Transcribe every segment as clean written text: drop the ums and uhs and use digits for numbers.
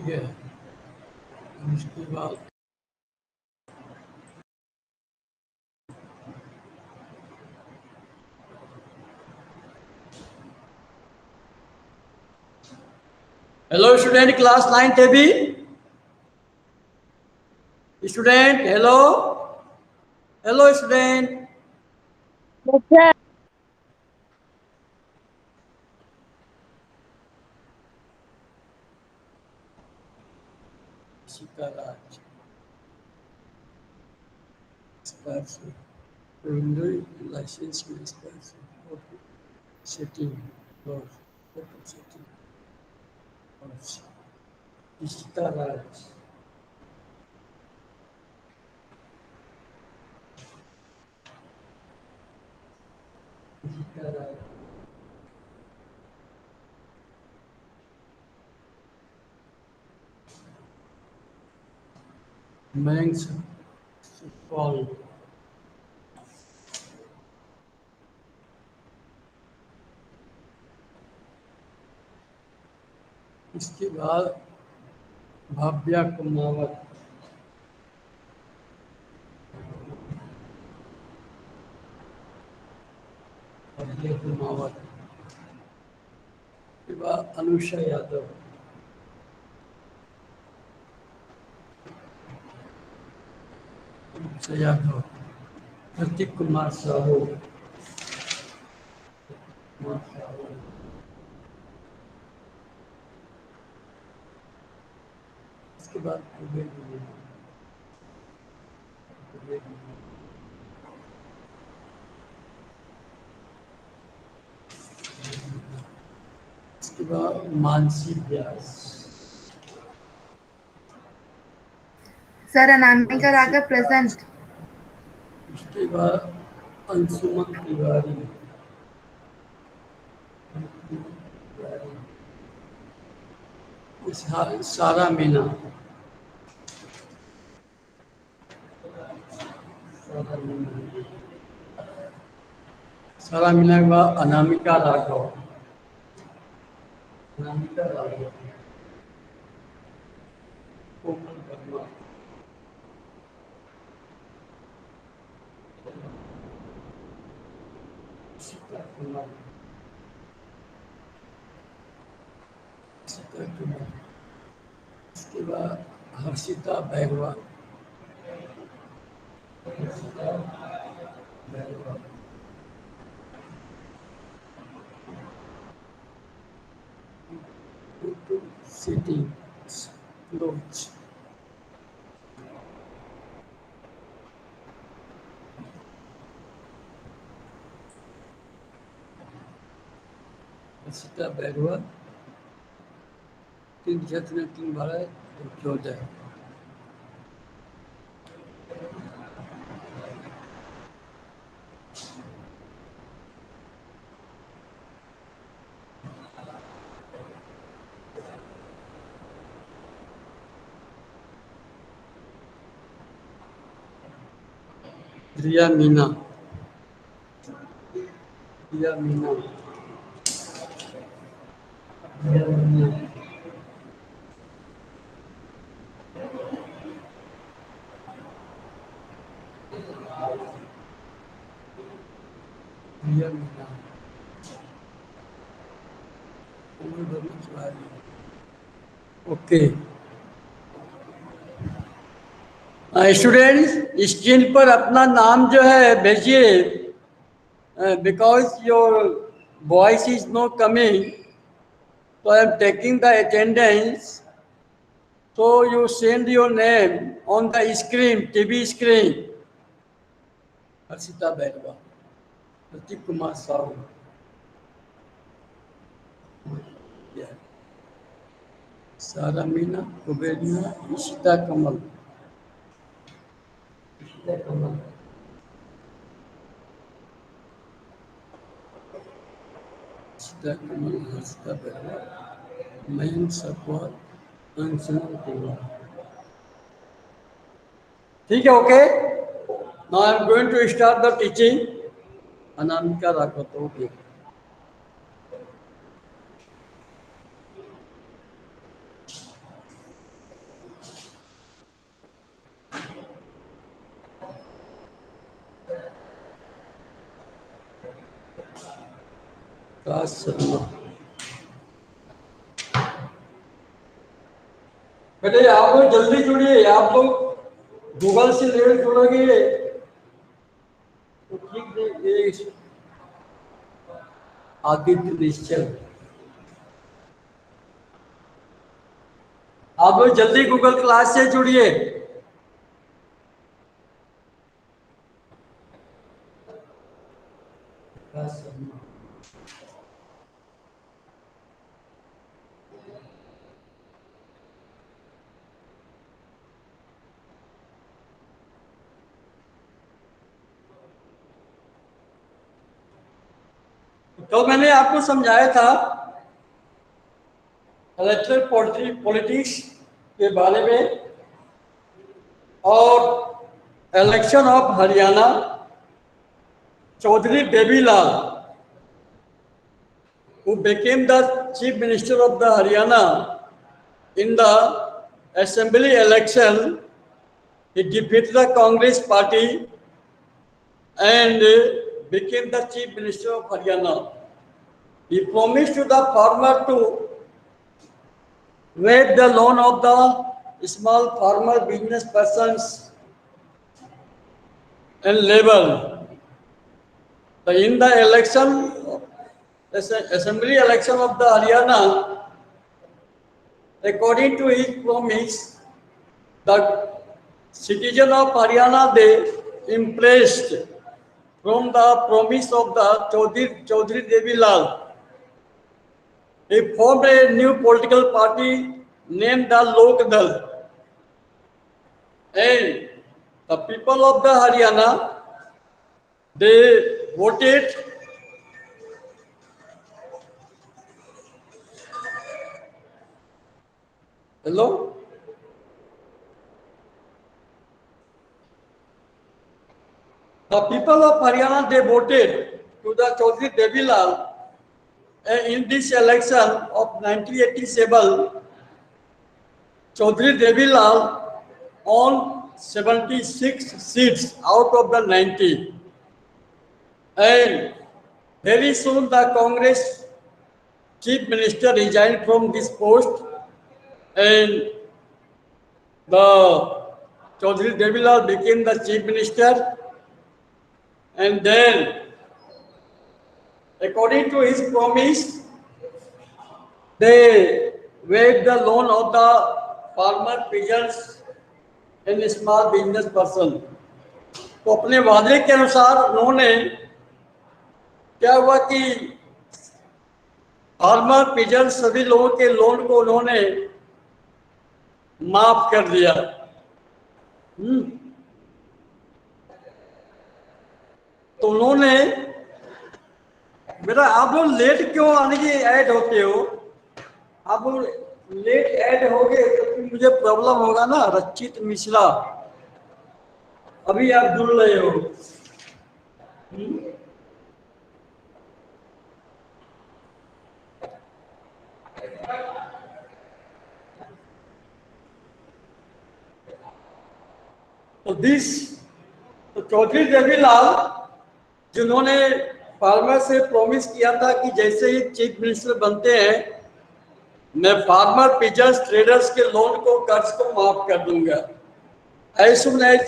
ठीक है, उसके बाद हेलो स्टूडेंट, क्लास 9th अभी स्टूडेंट, हेलो हेलो स्टूडेंट। अच्छा, शिकाराज विंडो लाइसेंस में सेटिंग और सेटिंग शिकाराज मैंस कॉल इसके बाद भव्या कुमावत भव्या कुमावत के बाद अनुषा यादव अनुषा यादव प्रतीक कुमार साहू इसके बाद इसके बाद मानसी व्यास सर अनामिका राघव प्रेजेंट। उसके बाद अंशुमन तिवारी सारा मीना सारा मीना के बाद अनामिका राघव कोमल वर्मा सीता कुमार इसके बाद हर्षिता बैगवा settings close हर्षिता बैगवा 3 तो 14 Riya Meena Riya Meena Riya Meena Riya Meena Komal Verma Tiwari okay. Students screen पर अपना नाम जो है भेजिए because your voice is not coming so I am taking the attendance so you send your name on the screen TV screen Harshita Baigwa Pratik Kumar Sahu Sara Meena कुबेरिया ईशिता कमल ईशिता कमल हर्षिता बैगवा मयंक सकवाल अंशुमन तिवारी ठीक है okay. Now I am going to start the teaching Anamika Raghav okay. Vikas Sharma. बेटे आप लोग जल्दी जुड़िए, आप लोग Google से लेट जुड़ोगे तो ठीक नहीं। आदित्य निश्चल, आप लोग जल्दी गूगल क्लास से जुड़िए। तो मैंने आपको समझाया था इलेक्ट्रल पॉलिटिक्स के बारे में और election of Haryana. Chaudhary Devi Lal, who became the chief minister of the Haryana in the assembly election, he defeated the Congress party and became the chief minister of Haryana. He promised to the farmer to waive the loan of the small farmer business persons and labor. So in the election, assembly election of the Haryana, according to his promise, the citizen of Haryana, they impressed from the promise of the Chaudhary Devilal. He formed a new political party named the Lok Dal. And the people of the Haryana, they voted hello? The people of Haryana, they voted to the Chaudhary Devilal in this election of 1987. Chaudhary Devilal won 76 seats out of the 90. And very soon the Congress chief minister resigned from this post and the Chaudhary Devilal became the chief minister. And then, according to his promise, they waived the loan of the farmer peasants and small business person. तो अपने वादे के अनुसार उन्होंने क्या हुआ कि farmer pigeons सभी लोगों के लोन को उन्होंने माफ कर दिया। तो उन्होंने बेटा आप लोग लेट क्यों आने की ऐड होते हो? आप लोग लेट ऐड हो गए तो फिर मुझे प्रॉब्लम होगा ना। रचित मिश्रा, अभी आप जुड़ रहे हो। तो चौधरी देवीलाल जिन्होंने फार्मर से प्रॉमिस किया था कि जैसे ही चीफ मिनिस्टर बनते हैं मैं फार्मर पीजन्स ट्रेडर्स के लोन को कर्ज को माफ कर दूंगा। As soon as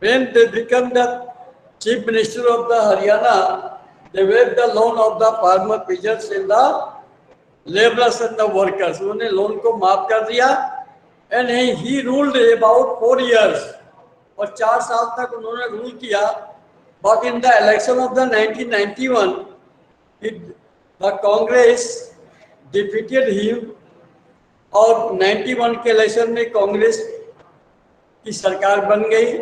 when they become the chief minister of the Haryana, they waived the loan of the farmer peasants and the laborers and the workers. उन्होंने लोन को माफ कर दिया and he ruled about 4 years और 4 साल तक उन्होंने rule किया। But in the election of the 1991, the Congress defeated him और 91 के इलेक्शन में कांग्रेस की सरकार बन गई।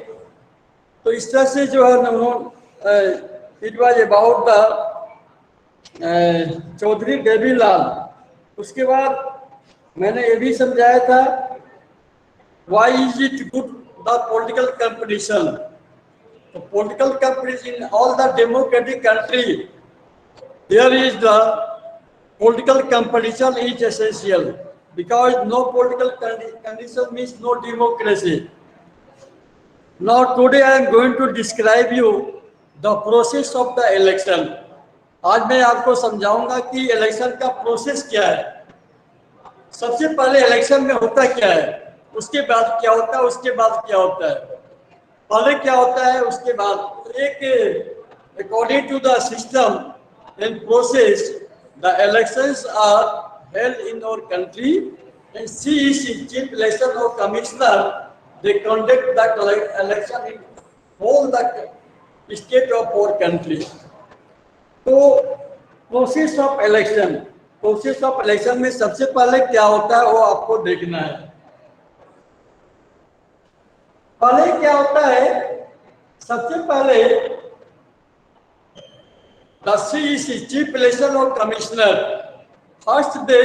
तो इस तरह से जो है उन्होंने it was about the Chaudhary Devi Lal. उसके बाद मैंने ये भी समझाया था why is it good the political competition. The political competition in all the democratic country, there is the political competition is essential because no political condition means no democracy. Now today I am going to describe you the process of the election. आज मैं आपको समझाऊंगा कि election का process क्या है। सबसे पहले इलेक्शन में होता क्या है, उसके बाद क्या होता है, उसके बाद क्या होता है, पहले क्या होता है उसके बाद। एक according to the system and process the elections are held in our country and CEC chief election और commissioner they conduct the election in all the state of our country. तो प्रोसेस ऑफ इलेक्शन में सबसे पहले क्या होता है वो आपको देखना है। पहले क्या होता है, सबसे पहले द CEC चीफ इलेक्शन और commissioner first day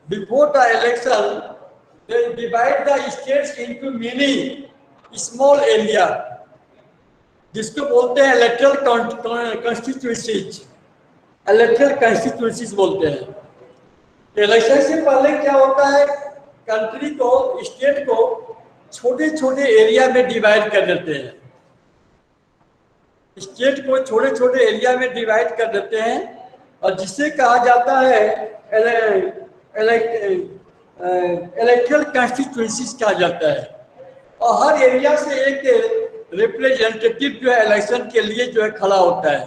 before the election they divide the states into mini small area, जिसको बोलते हैं इलेक्टोरल कॉन्स्टिट्यूएंसीज। इलेक्टोरल कॉन्स्टिट्यूएंसीज बोलते हैं। इलेक्शन से पहले क्या होता है, कंट्री को, स्टेट को छोटे छोटे एरिया में डिवाइड कर देते हैं। स्टेट को छोटे छोटे एरिया में डिवाइड कर देते हैं और जिसे कहा जाता है इलेक्टोरल कॉन्स्टिट्यूएंसीज कहा जाता है। और हर एरिया से एक रिप्रेजेंटेटिव जो है इलेक्शन के लिए जो है खड़ा होता है।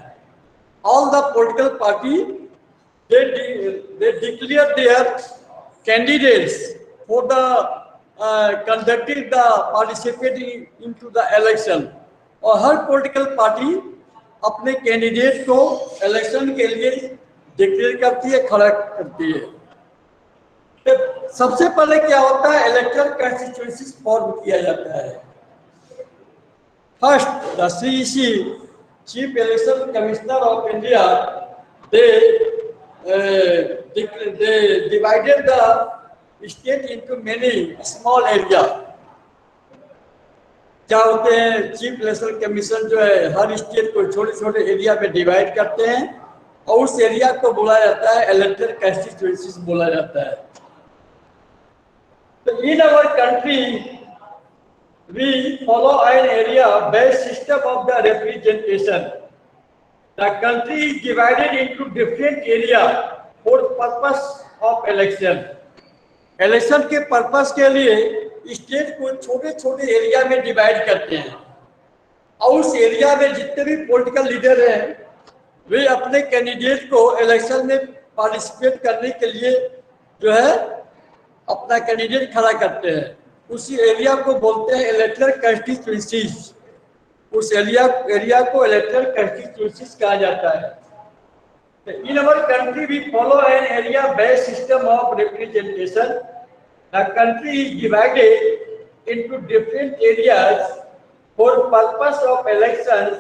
All the political party they declare their candidates for the conducting the participating into the election। और हर पॉलिटिकल पार्टी अपने कैंडिडेट को इलेक्शन के लिए डिक्लेयर करती है, खड़ा करती है। तो सबसे पहले क्या होता है, इलेक्टोरल कॉन्स्टिट्यूएंसीज फॉर्म किया जाता है। First the CEC Chief Election Commissioner of India, they divided the state into many small area। क्या होते हैं, चीफ इलेक्शन कमीशन जो है हर स्टेट को छोटे छोटे एरिया में डिवाइड करते हैं और उस एरिया को बोला जाता है इलेक्टोरल कॉन्स्टिट्यूएंसीज बोला जाता है। तो in our country we follow an area-based system of the representation। The country is divided into different areas for purpose of election। Election के पर्पस के लिए स्टेट को छोटे छोटे एरिया में डिवाइड करते हैं और उस एरिया में जितने भी पॉलिटिकल लीडर हैं वे अपने कैंडिडेट को इलेक्शन में पार्टिसिपेट करने के लिए जो है अपना कैंडिडेट खड़ा करते हैं। उसी एरिया को बोलते हैं इलेक्टोरल कॉन्स्टिट्यूएंसीज। उस एरिया को इलेक्टोरल कॉन्स्टिट्यूएंसीज कहा जाता है। In our country we follow an area based system of representation. The country is divided into different areas for purpose of elections.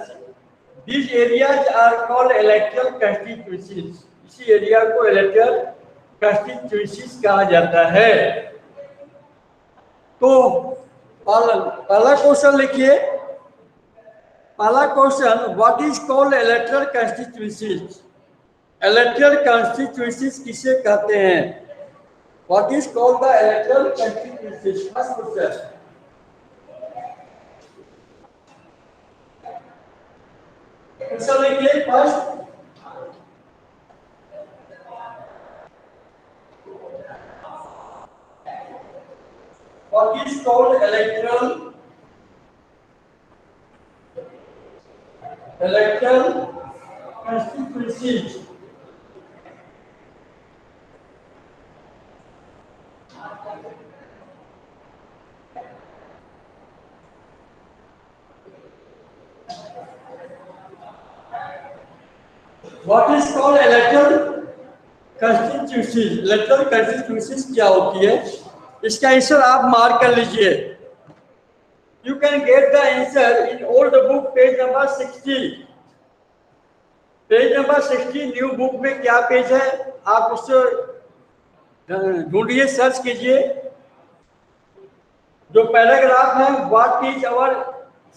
These areas are called electoral constituencies. इसी area को electoral constituencies कहा जाता है। तो पहला question लिखिए। पहला question, what is called electoral constituencies. इलेक्टोरल कॉन्स्टिट्यूएंसीज किसे कहते हैं? What is called the electoral constituencies? First question. Answer लिखिए first. What is called electoral constituencies? What is called electoral constituencies? Electoral constituencies क्या होती है? इसका आंसर आप मार्क कर लीजिए। You can get the answer in old book page number 60। Page number 60 new book में क्या पेज है आप उससे ढूंढिए, सर्च कीजिए। जो पैराग्राफ है what is our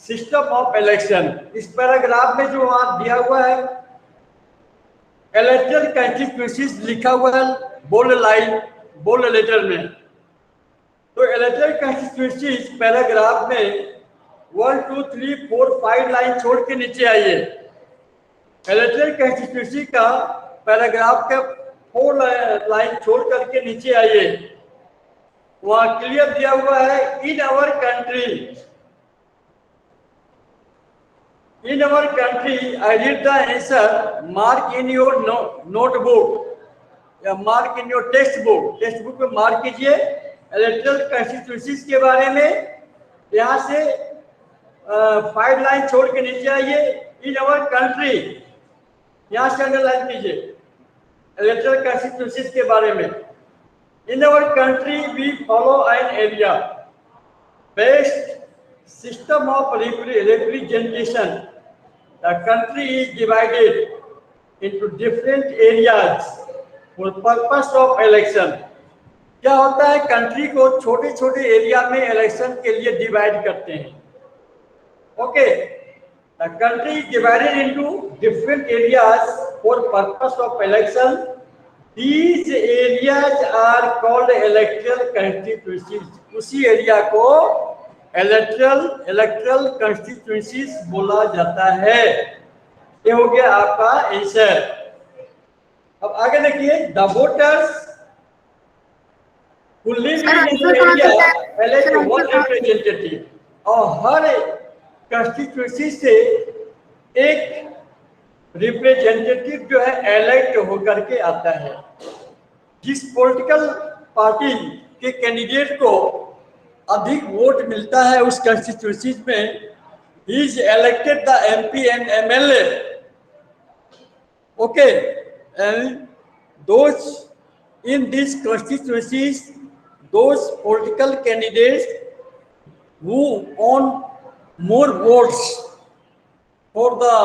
system of election, इस पैराग्राफ में जो वहां दिया हुआ है इलेक्टोरल कॉन्स्टिट्यूएंसीज लिखा हुआ है बोल्ड लाइन बोल्ड लेटर में। तो इलेक्टोरल कॉन्स्टिट्यूएंसीज पैराग्राफ में 1 2 3 4 5 लाइन छोड़ के नीचे आइए। इलेक्ट्रल कॉन्स्टिट्यूंसी का पैराग्राफ का 4 लाइन छोड़ करके नीचे आइए, वहां क्लियर दिया हुआ है in our country, in our country I read the answer, mark in your notebook या mark in your textbook में मार्क कीजिए इलेक्ट्रल कॉन्स्टिट्यूंसी के बारे में। यहाँ से 5 लाइन छोड़ के नीचे आइए, इन आवर कंट्री, यहाँ से अंडरलाइन कीजिए इलेक्ट्रल कॉन्स्टिट्यूंसी के बारे में। In our country we follow an area based system of representation. The country is divided into different areas for purpose of election. क्या होता है, कंट्री को छोटे छोटे एरिया में इलेक्शन के लिए डिवाइड करते हैं। Okay, the country is divided into different areas for purpose of election. These areas are called electoral constituencies. उसी एरिया को इलेक्ट्रल कॉन्स्टिट्यूएंसीज बोला जाता है। ये हो गया आपका आंसर। अब आगे देखिए, the voters who live in an area elect one representative, और हर कॉन्स्टिट्यूएंसी से एक रिप्रेजेंटेटिव जो है इलेक्ट होकर के आता है। जिस पॉलिटिकल पार्टी के कैंडिडेट को अधिक वोट मिलता है उस कॉन्स्टिट्यूएंसी में, he is elected the MP and MLA. Okay, and those in this constituencies, those political candidates who own more votes for the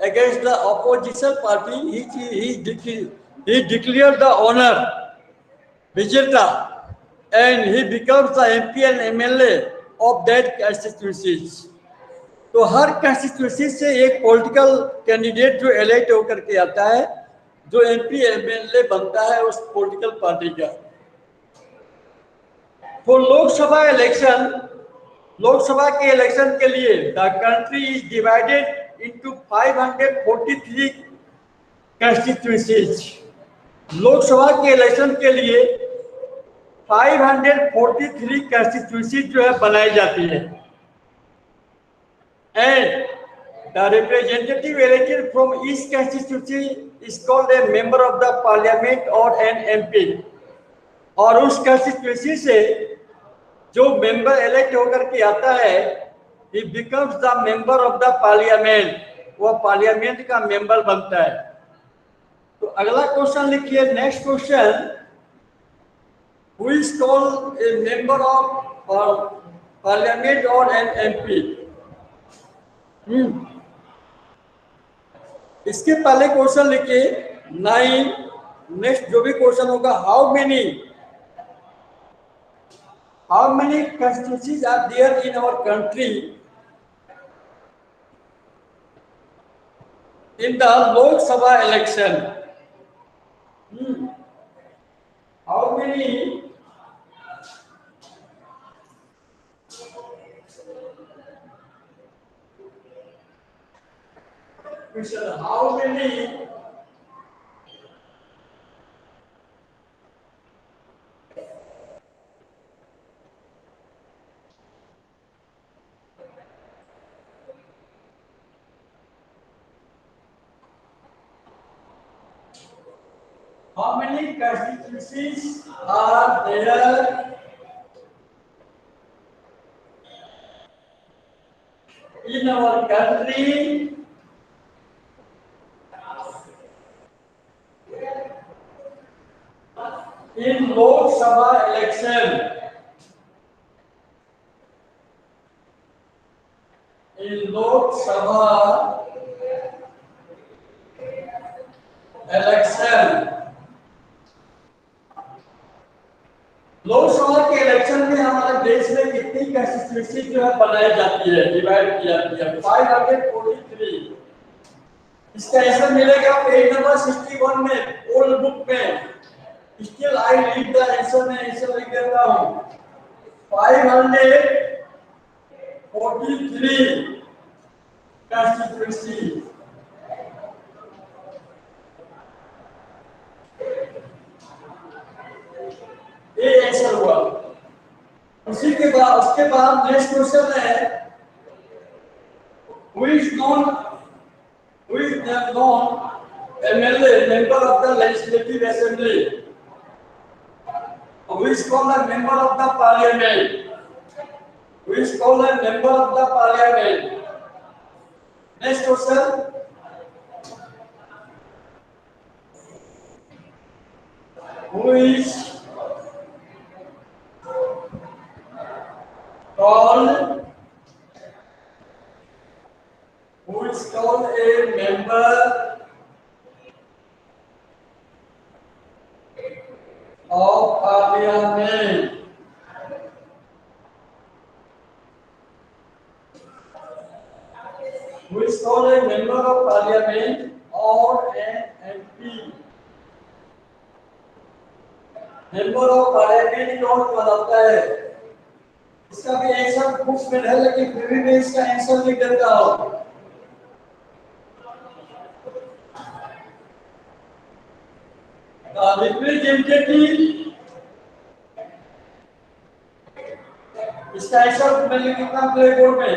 against the opposition party, he declared the honor Vijeta, and he becomes the MP and MLA of that constituency. तो हर constituency से एक political candidate जो elect होकर के आता है, जो MP MLA बनता है उस political party का। तो लोकसभा इलेक्शन, लोकसभा के इलेक्शन के लिए the country is divided into 543 constituencies. Lok Sabha के इलेक्शन के लिए 543 कॉन्स्टिट्यूएंसीज जो है बनाई जाती है। And the representative elected from each constituency is called a member of the parliament और एन एमपी। और उस कॉन्स्टिट्यूएंसी से जो मेंबर इलेक्ट होकर के आता है, he becomes the member of the parliament, वो पार्लियामेंट का मेंबर बनता है। तो अगला क्वेश्चन लिखिए, next question, who is called a member of parliament or an MP? इसके पहले क्वेश्चन लिखिए 9। नेक्स्ट जो भी क्वेश्चन होगा, how many constituencies are there in our country in the Lok Sabha election? How many How many constituencies are there in our country? In Lok Sabha election. In Lok Sabha election. Lok Sabha के election में हमारे देश में कितनी constituency जो है बनाई जाती है, डिवाइड की जाती है? 543। इसका आंसर मिलेगा पेज नंबर 61 में, ओल्ड बुक में। Still I read the answer में आंसर लिख देता हूं, 543 कॉन्स्टिट्यूएंसी। हुआ। उसके बाद नेक्स्ट क्वेश्चन है, who is known MLA, member of the Legislative Assembly, who is called a member of the Parliament, who is called a member of the Parliament. Next question, who is called a member of Parliament? Who is called a member of Parliament or an MP? Member of parliament कौन बताता है? इसका भी answer books में है, लेकिन फिर भी मैं इसका आंसर लिख देता हूं। रिप्रेजेंटेटिव, इसका आंसर मैं लिख देता हूं ब्लैक बोर्ड में।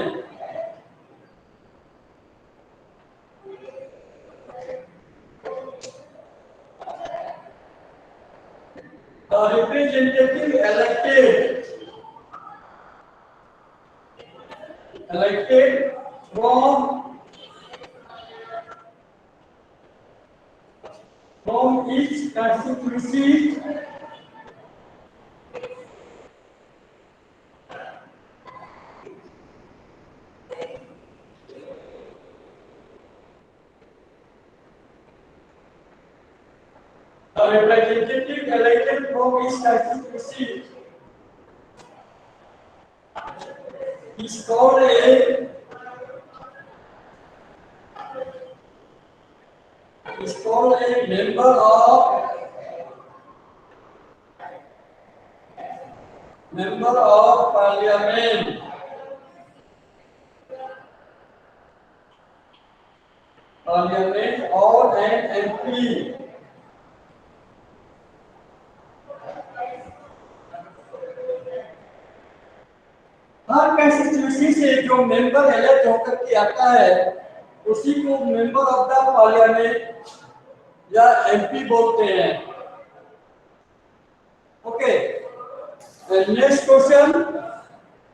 Representative elected from each constituency representative elected from each constituency is called a member of Parliament. Parliament or an MP. Her constituency से जो मेंबर इलेक्ट होकर के आता है उसी को मेंबर ऑफ द पार्लियामेंट या एमपी बोलते हैं। Okay, next question,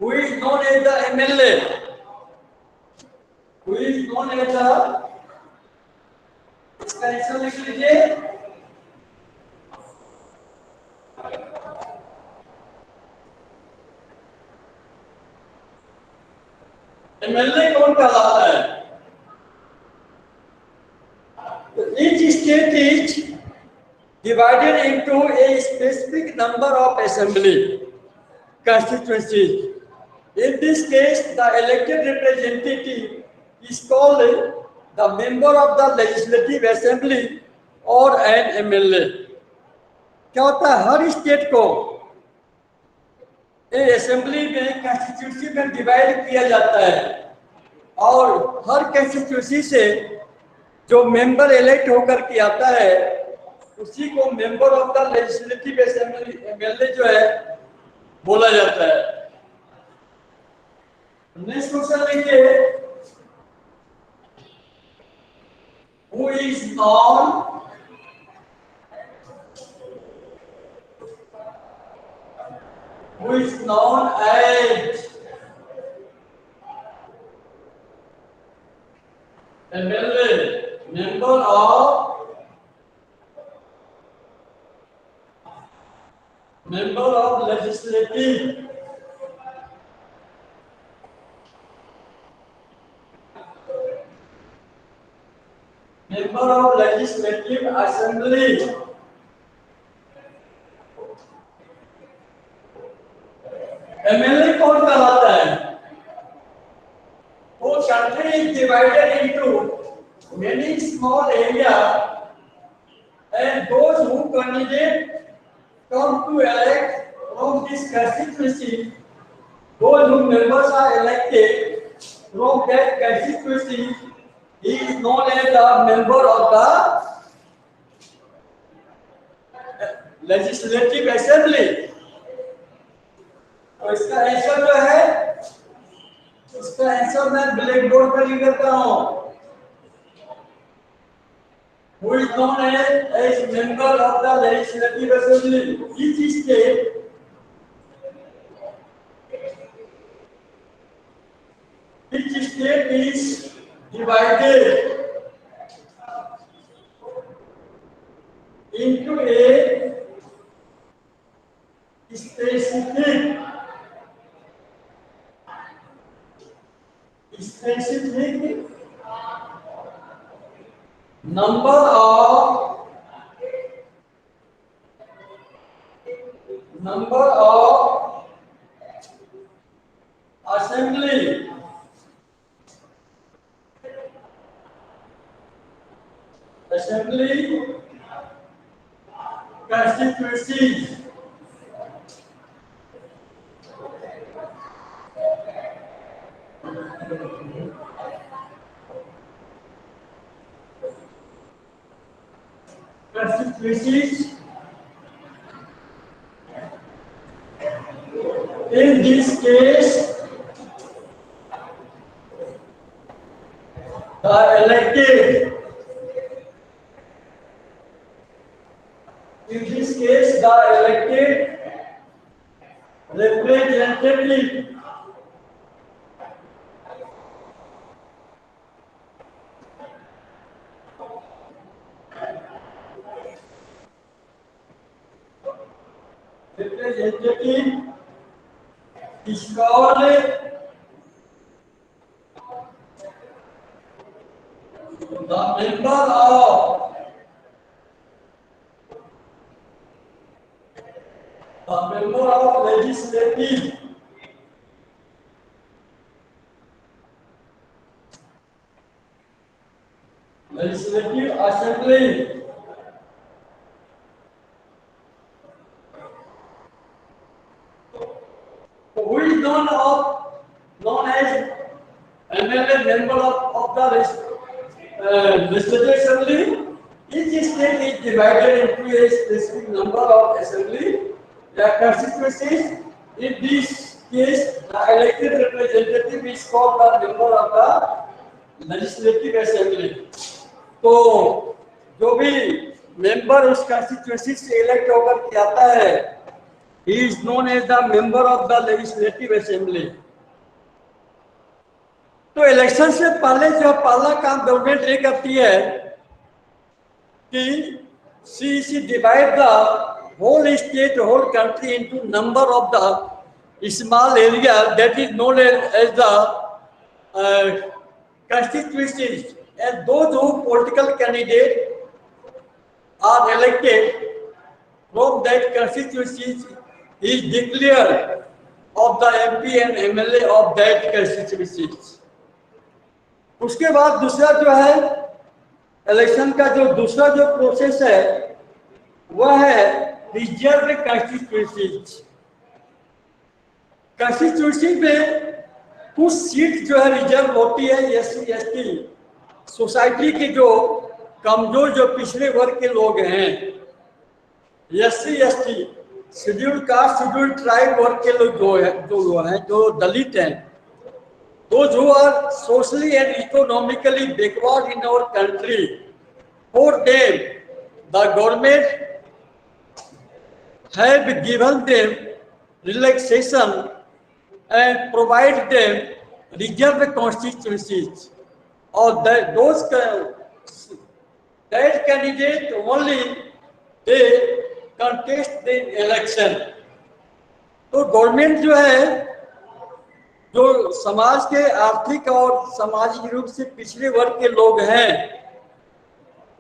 who is known as the MLA? Who is known as the, इसका आंसर लिख लीजिए। एमएलए कौन कहलाता है? Each state is divided into a specific number of assembly constituencies. In this case, the elected representative is called the member of the legislative assembly or an MLA. क्या होता है, हर state को assembly में constituency में divide किया जाता है और हर कॉन्स्टिट्यूंसी से जो मेंबर इलेक्ट होकर के आता है उसी को member of the legislative assembly MLA जो है बोला जाता है। नेक्स्ट क्वेश्चन देखिए, who is known as MLA, member of legislative assembly MLA कौन कहलाता है? वो country is divided into many small area and those who candidate come to elect from this constituency, those who members are elected from that constituency, he is known as the member of the legislative assembly. सब मैं black board पर लिख देता हूँ। Who is known as member of the Legislative Assembly? Each state is divided into a specific number of assembly constituencies. In this case, the elected. In this case, the elected representative is called the member of legislative assembly. Who is known as MLA member of the legislative assembly? Each state is divided into a specific number of assembly. The constituencies. In this case, the elected representative is called the member of the legislative assembly. तो जो भी member उस constituency से elect होकर के आता है, he is known as the member of the legislative assembly. तो इलेक्शन से पहले जो पहला काम गवर्नमेंट ये करती है कि she divide the whole state, whole country into number of the small area that is known as the constituencies, and those who political candidate are elected from that constituencies is declared of the MP and MLA of that constituencies. उसके बाद दूसरा जो है election का जो दूसरा जो process है वह है रिजर्व कंस्टिट्यूएंसीज। कंस्टिट्यूएंसी में कुछ सीट जो है रिजर्व होती है एससी एसटी सोसाइटी के जो कमजोर जो पिछड़े वर्ग के लोग हैं, SC ST schedule caste schedule tribe वर्ग के लोग जो दलित हैं, those who are socially and economically backward in our country, for them the government have given them relaxation and provide them reserved constituencies, or that candidate only they contest the election. तो government जो है जो समाज के आर्थिक और सामाजिक रूप से पिछड़े वर्ग के लोग हैं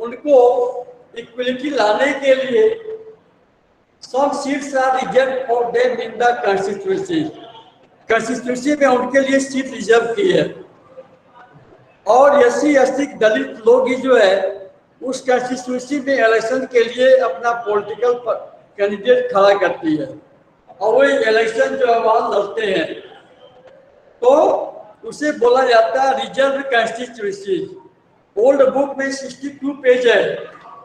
उनको इक्वलिटी लाने के लिए some seats are reserved for them in the constituency में उनके लिए सीट रिजर्व की है, और एससी एसटी दलित लोग ही जो है उस कंस्टिट्यूएंसी में इलेक्शन के लिए अपना पॉलिटिकल कैंडिडेट खड़ा करती है और वो इलेक्शन जो है वहां लड़ते हैं, तो उसे बोला जाता है रिजर्व कंस्टिट्यूएंसी। ओल्ड बुक में 62 पेज है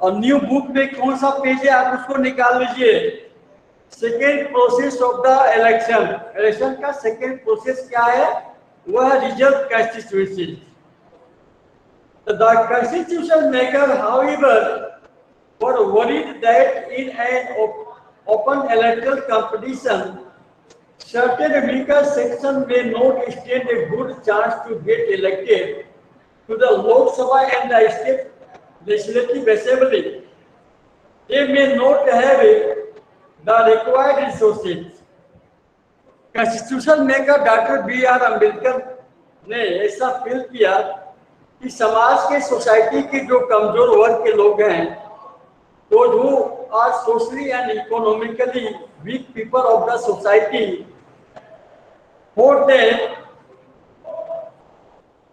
और न्यू बुक में कौन सा पेज है आप उसको निकाल लीजिए। Second process of the election, election का सेकेंड प्रोसेस क्या है वो है reserve constituency. The constitution maker, however, were worried that in an open electoral competition, certain weaker sections may not stand a good chance to get elected to the Lok Sabha and the state legislative assembly. They may not have the required resources. Constitution maker doctor B R. Ambedkar ने ऐसा feel किया कि समाज के society के जो कमजोर वर्ग के लोग हैं, तो जो are socially and economically weak people of the society, होते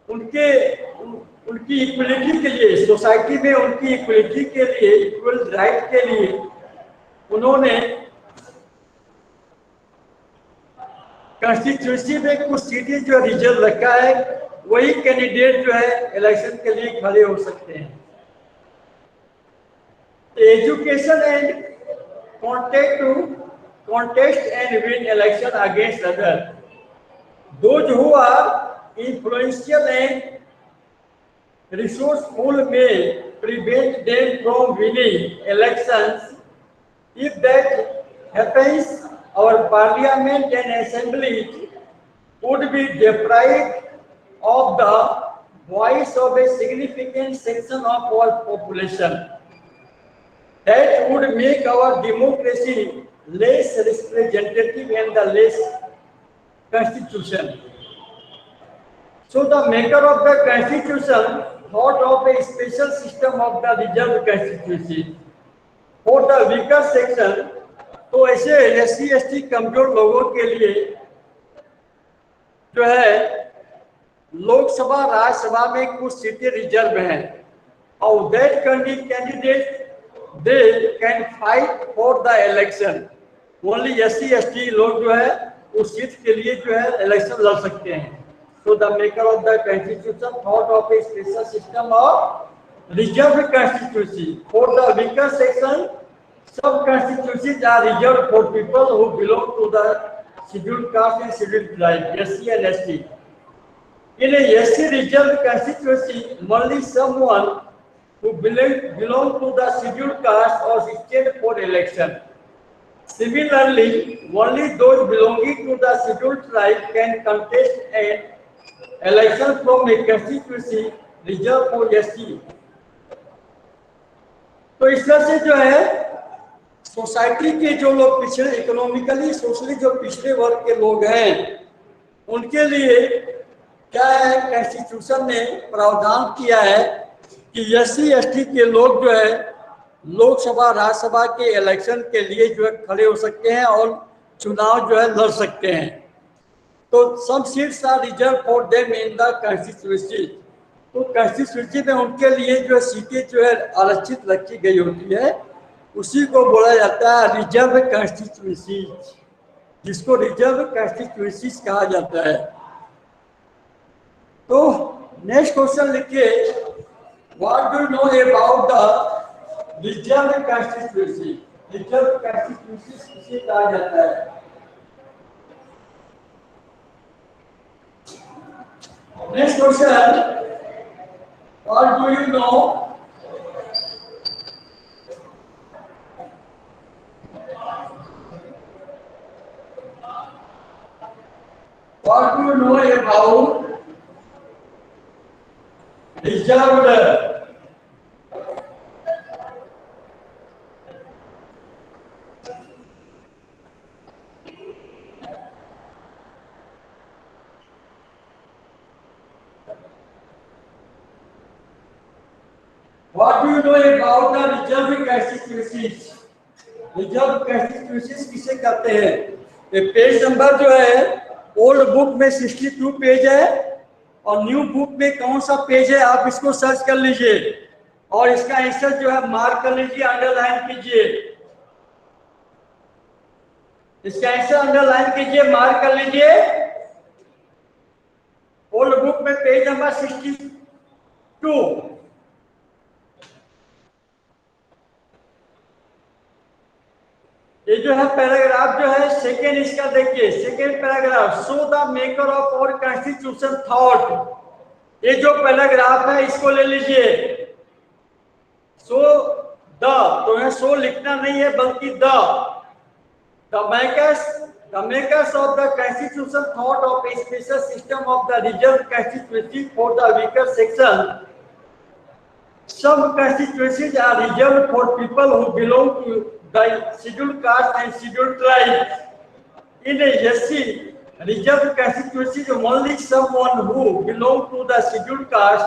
उनकी इक्वलिटी के लिए, सोसाइटी में उनकी इक्वलिटी के लिए, इक्वल राइट के लिए उन्होंने कॉन्स्टिट्यूएंसी में कुछ सीटें जो रिजर्व रखा है। वही कैंडिडेट जो है इलेक्शन के लिए खड़े हो सकते हैं। Education and contest and win election against others. Those who are influential and resourceful may prevent them from winning elections. If that happens, our parliament and assembly would be deprived of the voice of a significant section of our population. That would make our democracy less representative and the less constitution. So the maker of the constitution thought of a special system of the reserve constituency for the weaker section. तो ऐसे SC/ST कमजोर लोगों के लिए जो है लोकसभा राज्यसभा में कुछ सीटें रिजर्व हैं, और that candidate they can fight for the election. Only SC/ST लोग जो है उस सीट के लिए जो है इलेक्शन लड़ सकते हैं। So the maker of the constitution thought of a special system of reserved constituency for the weaker section. Some constituencies are reserved for people who belong to the scheduled caste and scheduled tribe, SC and ST. In a SC reserved constituency, only someone who belong to the scheduled caste or stand for election. Similarly, only those belonging to the scheduled tribe can contest an election from a constituency reserved for ST. तो इस तरह से जो है society के जो लोग पिछड़े, इकोनॉमिकली सोशली जो पिछड़े वर्ग के लोग हैं, उनके लिए क्या है, कॉन्स्टिट्यूशन ने प्रावधान किया है कि SC/ST के लोग जो है लोकसभा राज्यसभा के इलेक्शन के लिए जो है खड़े हो सकते हैं और चुनाव जो है लड़ सकते हैं। तो some seats are reserve for them in the constituency. तो कॉन्स्टिट्यूएंसी में उनके लिए जो सीटें जो है आरक्षित रखी गई होती है, उसी को बोला जाता है रिजर्व कॉन्स्टिट्यूएंसी, जिसको रिजर्व कॉन्स्टिट्यूएंसी कहा जाता है। तो नेक्स्ट क्वेश्चन लिखिए, what do you know about the reserve constituency? Reserve constituency किसे कहा जाता है? Next question, what do you know about reserved? What do you know about the reserved constituencies? Reserve constituencies किसे कहते हैं? ये पेज नंबर जो है ओल्ड बुक में 62 पेज है और न्यू बुक में कौन सा पेज है आप इसको सर्च कर लीजिए और इसका आंसर जो है मार्क कर लीजिए, अंडरलाइन कीजिए। इसका आंसर अंडरलाइन कीजिए, मार्क कर लीजिए। ओल्ड बुक में पेज नंबर 62। ये जो है पैराग्राफ जो है सेकेंड, इसका देखिए second paragraph, so the maker of our constitution thought, ये जो पैराग्राफ है इसको ले लीजिए। सो द, तो है सो लिखना नहीं है बल्कि the makers of the constitution thought of a special system of the reserved constituency for the weaker section. Some constituencies are reserved for people who belong to the scheduled caste and scheduled tribes. In a SC reserved constituencies, only someone who belongs to the scheduled caste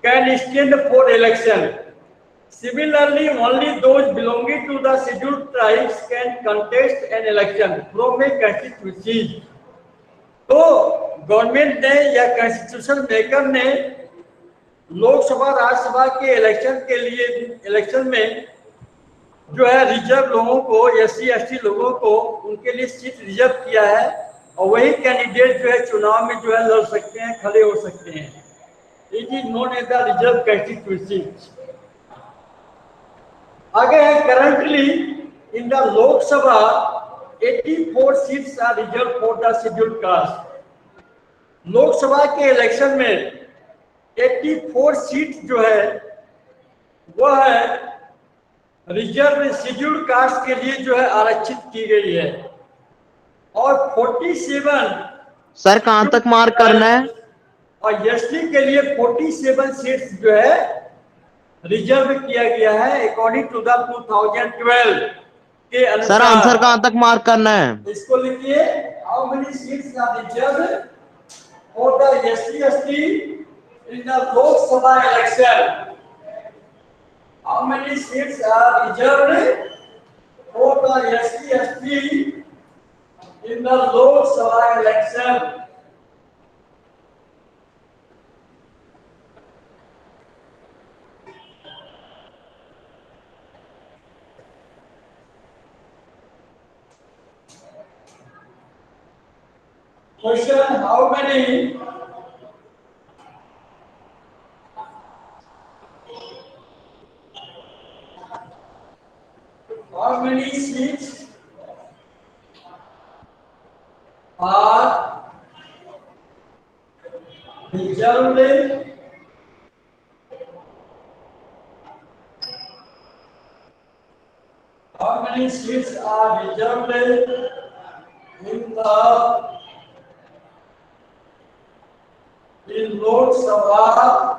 can stand for election. Similarly, only those belonging to the scheduled tribes can contest an election from a constituency. तो government ने या constitution maker ने लोकसभा राज्यसभा के election के लिए election में जो है रिजर्व लोगों को, एससी एसटी लोगों को उनके लिए सीट रिजर्व किया है और वही कैंडिडेट जो है चुनाव में जो है लड़ सकते हैं, खड़े हो सकते हैं। It is known as the reserve constituency. आगे है currently in the Lok Sabha 84 seats are reserve for the scheduled caste. Lok Sabha के इलेक्शन में 84 सीट जो है वह है रिजर्व शेड्यूल्ड कास्ट के लिए जो है आरक्षित की गई है और 47 सर कहां तक मार्क करना है? और एसटी के लिए 47 सीट्स जो है रिजर्व किया गया है अकॉर्डिंग टू द 2012 के अनुसार। सर आंसर कहां तक मार्क करना है? इसको लिखिए, how many seats are reserve for the ST ST in the Lok Sabha election. How many seats are reserved for the SC/ST in the Lok Sabha election? Question: how many seats are reserved in Lok Sabha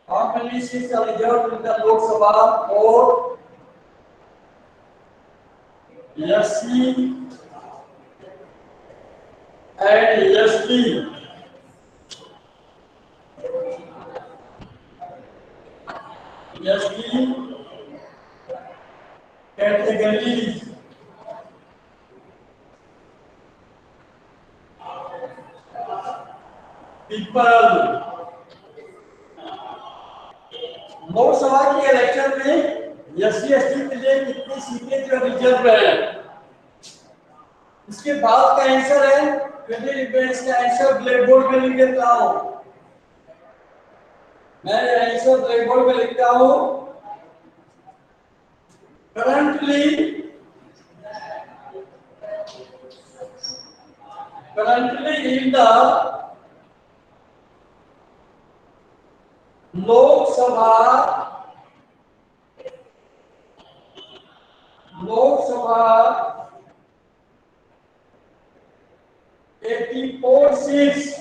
how many seats are reserved in the Lok Sabha for SC and ST? ST categories people। Lok Sabha के election में SC ST के लिए कितनी सीटें जो reserve है, इसके बाद का आंसर है, मैं इसका आंसर ब्लैक बोर्ड में लिख देता हूं। मैं आंसर ब्लैक बोर्ड में लिखता हूं। currently in the Lok Sabha 84 seats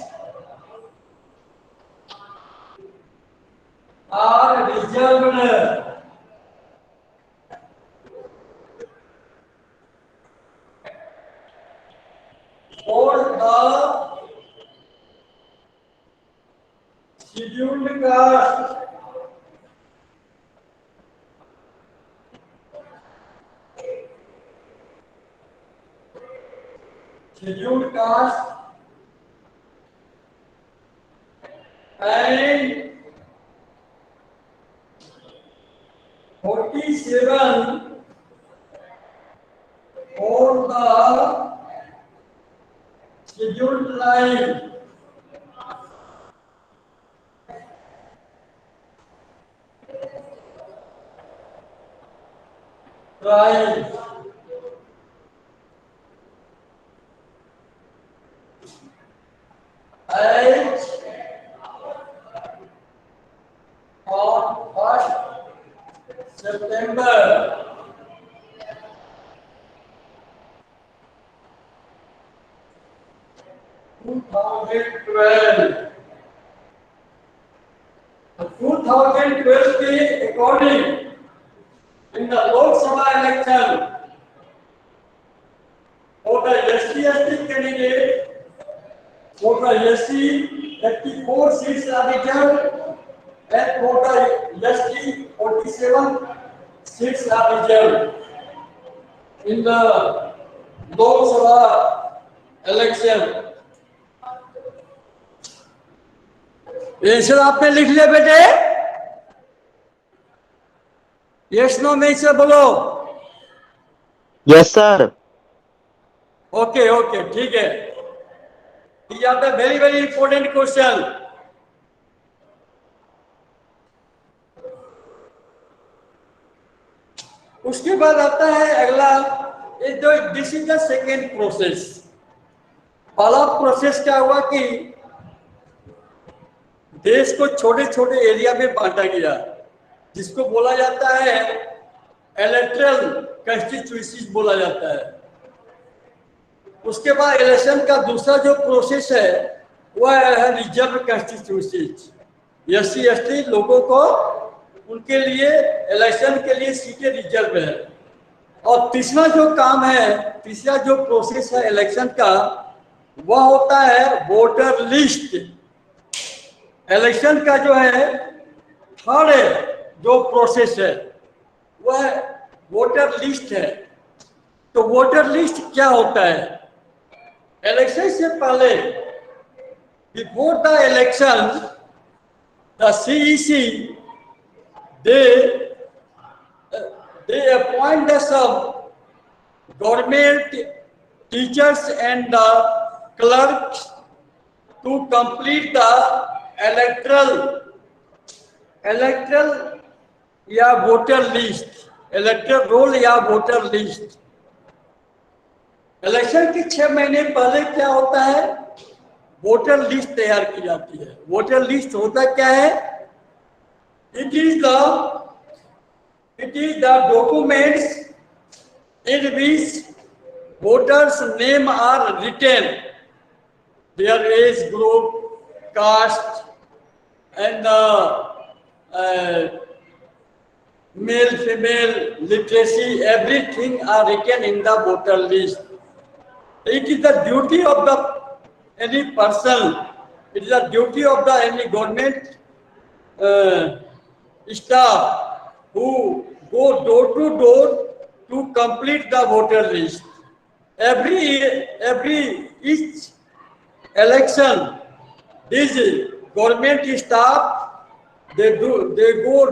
are reserved for the scheduled caste and 47 for the scheduled tribe। Try H on 1st September 2012 2012 के according in the Lok Sabha election for the SC/ST candidate, for the SC 34 seats are reserved and for the ST 47 seats are reserved in the Lok Sabha election. Answer आपने लिख लिया बेटे? Yes no में से बोलो। Yes sir. Okay okay ठीक है। These are the very very important question. उसके बाद आता है अगला, ये जो this is the second process. पहला प्रोसेस क्या हुआ कि देश को छोटे छोटे एरिया में बांटा गया, जिसको बोला जाता है इलेक्टोरल कॉन्स्टिट्यूएंसीज बोला जाता है। उसके बाद इलेक्शन का दूसरा जो प्रोसेस है वह है रिजर्व कॉन्स्टिट्यूएंसीज। SC/ST लोगों को उनके लिए इलेक्शन के लिए सीटें रिजर्व है। और तीसरा जो काम है, तीसरा जो प्रोसेस है इलेक्शन का, वह होता है वोटर लिस्ट। इलेक्शन का जो है थर्ड जो प्रोसेस है वह वोटर लिस्ट है। तो वोटर लिस्ट क्या होता है? इलेक्शन से पहले, before the election, the CEC they appoint the some government teachers and the clerks to complete the electoral या वोटर लिस्ट, इलेक्टोरल रोल या वोटर लिस्ट। इलेक्शन के 6 महीने पहले क्या होता है? वोटर लिस्ट तैयार की जाती है। वोटर लिस्ट होता क्या है? It is the documents in which voters name are written, their age group, caste and male female literacy, everything are written in the voter list. It is the duty of the any person, it is the duty of the any government staff who go door to door to complete the voter list. Each election, this government staff they go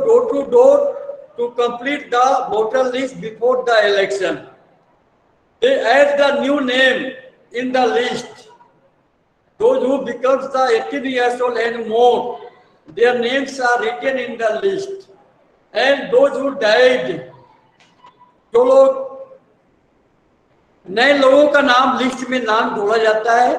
door to door to complete the voter list before the election. They add the new name in the list. Those who becomes the 18 years old and more, their names are written in the list. And those who died, जो लोग नए लोगों का नाम list में नाम जोड़ा जाता है,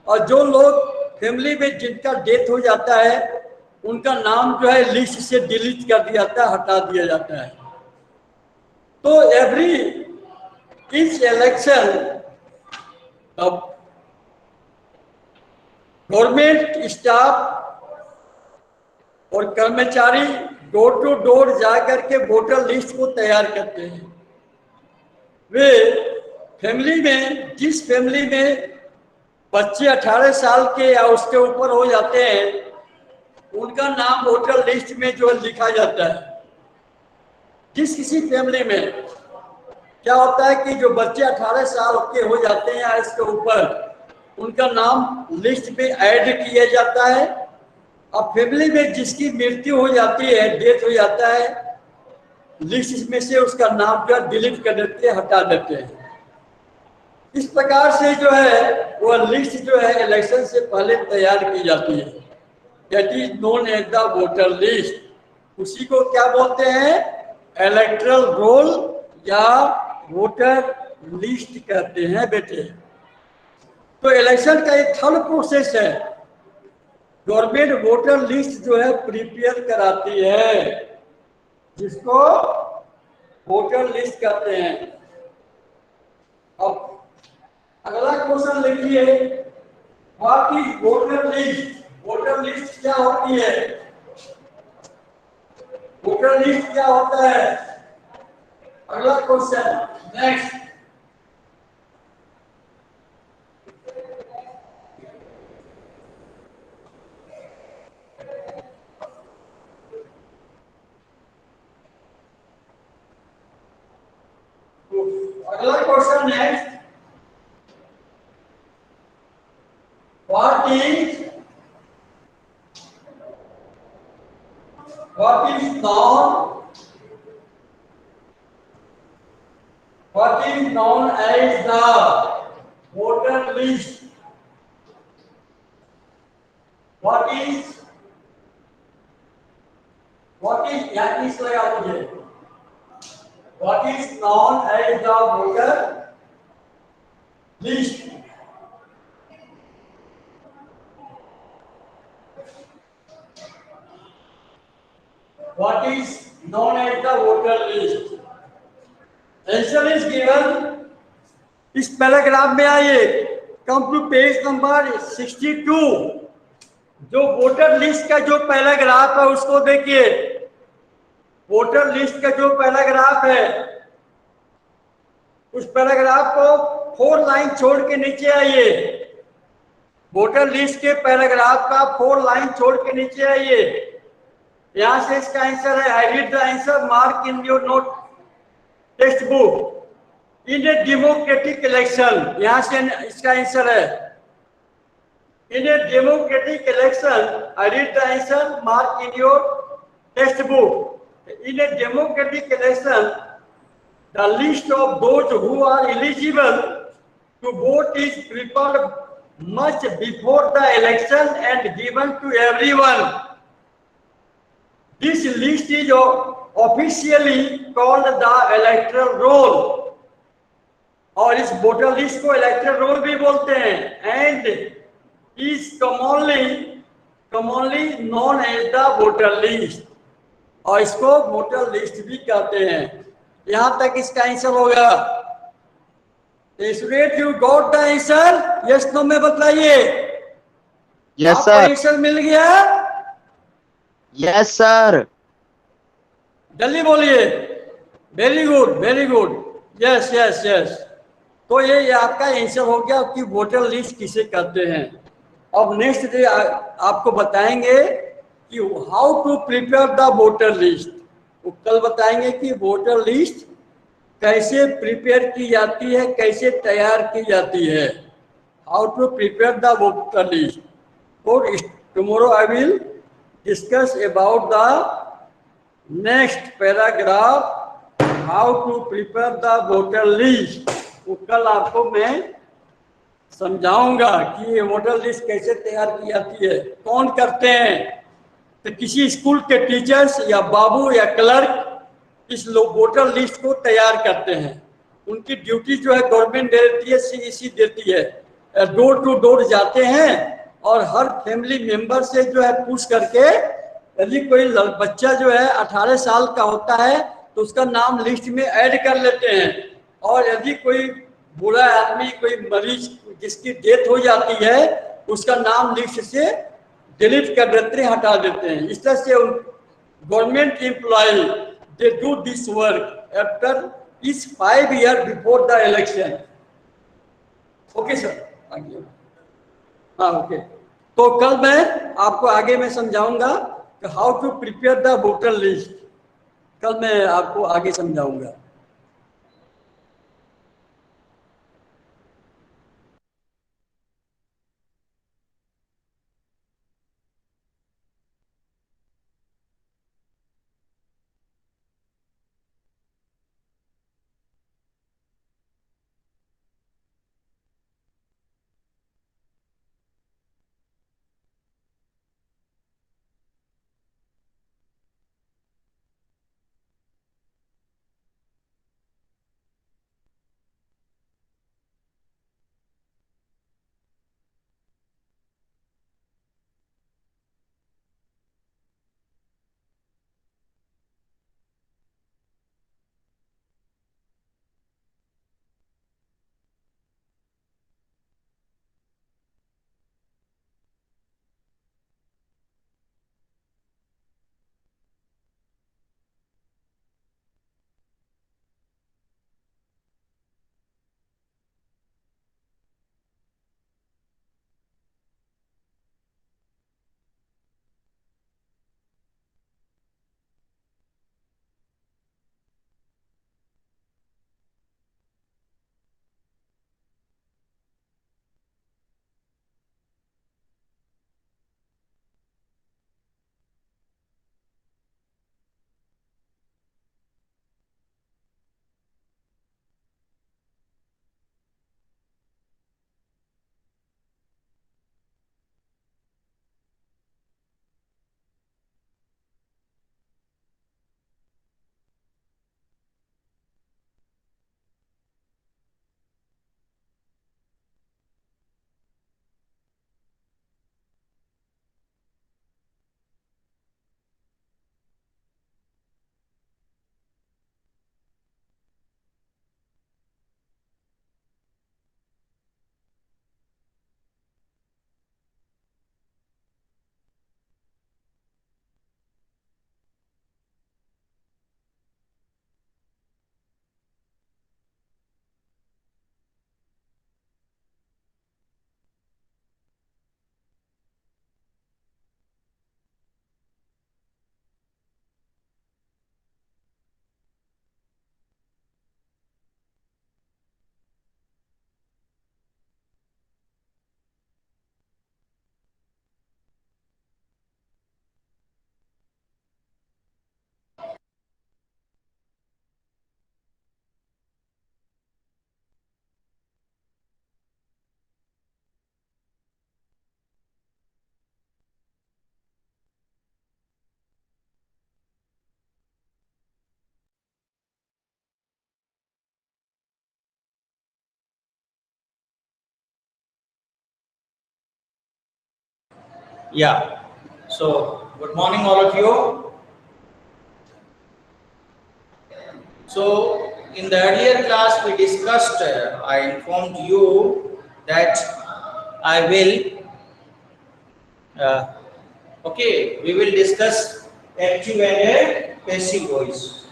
और जो लोग फैमिली में जिनका डेथ हो जाता है उनका नाम जो है लिस्ट से डिलीट कर दिया जाता है, हटा दिया जाता है। तो इस इलेक्शन गवर्नमेंट स्टाफ और कर्मचारी डोर टू डोर जाकर के वोटर लिस्ट को तैयार करते हैं। वे फैमिली में, जिस फैमिली में बच्चे 18 साल के या उसके ऊपर हो जाते हैं, उनका नाम वोटर लिस्ट में जो लिखा जाता है। जिस किसी फैमिली में क्या होता है कि जो बच्चे 18 साल के हो जाते हैं या इसके ऊपर, उनका नाम लिस्ट में ऐड किया जाता है। अब फैमिली में जिसकी मृत्यु हो जाती है, डेथ हो जाता है, लिस्ट में से उसका नाम जो डिलीट कर देते हैं, हटा देते हैं। इस प्रकार से जो है वह लिस्ट जो है इलेक्शन से पहले तैयार की जाती है। That is known as the voter list. उसी को क्या बोलते हैं? इलेक्टोरल रोल या वोटर लिस्ट कहते हैं बेटे। तो इलेक्शन का एक थर्ड प्रोसेस है, गवर्नमेंट वोटर लिस्ट जो है प्रिपेयर कराती है, जिसको वोटर लिस्ट कहते हैं। अब अगला क्वेश्चन लिखिए, what is voter list? Voter list क्या होती है? वोटर लिस्ट क्या होता है? अगला क्वेश्चन, नेक्स्ट। अगला question next, what is non what is known as the voter list? what is यहाँ इस लगा मुझे, what is known as the voter list? What is known as the voter list? Answer is given इस paragraph में। आइए, come to page number 62। जो voter list का जो पैराग्राफ है उसको देखिए। वोटर लिस्ट का जो पैराग्राफ है, उस पैराग्राफ को 4 लाइन छोड़ के नीचे आइए। वोटर लिस्ट के पैराग्राफ का 4 लाइन छोड़ के नीचे आइए। यहां से इसका आंसर है, I read the answer, mark in your note textbook. In a democratic election, यहां से इसका आंसर है, in a democratic election, I read the answer, mark in your textbook. In a democratic election, the list of those who are eligible to vote is prepared much before the election and given to everyone. This list is officially called the electoral roll, और इस voter list को electoral roll भी बोलते हैं, and is commonly known as the voter list, और इसको voter list भी कहते हैं। यहां तक इसका आंसर होगा। Student, you got the answer? Yes no में बताइए। यस आपको सर। आंसर मिल गया? Yes sir. जल्दी बोलिए। Very good, very good. Yes yes yes. तो ये आपका आंसर हो गया कि वोटर लिस्ट किसे कहते हैं। अब नेक्स्ट डे आपको बताएंगे कि how to prepare the voter list. वो कल बताएंगे कि वोटर लिस्ट कैसे प्रिपेयर की जाती है, कैसे तैयार की जाती है, how to prepare the voter list. और tomorrow I will discuss about the next paragraph, how to prepare the voter list. वो कल आपको मैं समझाऊंगा कि ये वोटर लिस्ट कैसे तैयार की जाती है, कौन करते हैं। तो किसी स्कूल के टीचर्स या बाबू या क्लर्क इस लोग वोटर लिस्ट को तैयार करते हैं। उनकी ड्यूटी जो है गवर्नमेंट दे देती है, सीईसी देती है। डोर टू डोर जाते हैं और हर फैमिली मेंबर से जो है पूछ करके, यदि कोई बच्चा जो है 18 साल का होता है तो उसका नाम लिस्ट में ऐड कर लेते हैं, और यदि कोई बुरा आदमी, कोई मरीज जिसकी डेथ हो जाती है, उसका नाम लिस्ट से डिलीट कर देते हैं, हटा देते हैं। इस तरह से government employ they do this work after इस 5 year before the election. Okay sir, आगे। हाँ ओके। तो कल मैं आपको आगे मैं समझाऊंगा कि how to prepare the voter list. कल मैं आपको आगे समझाऊंगा। Yeah. So, good morning, all of you. So, in the earlier class, we discussed, I informed you that I will, we will discuss active and passive voice.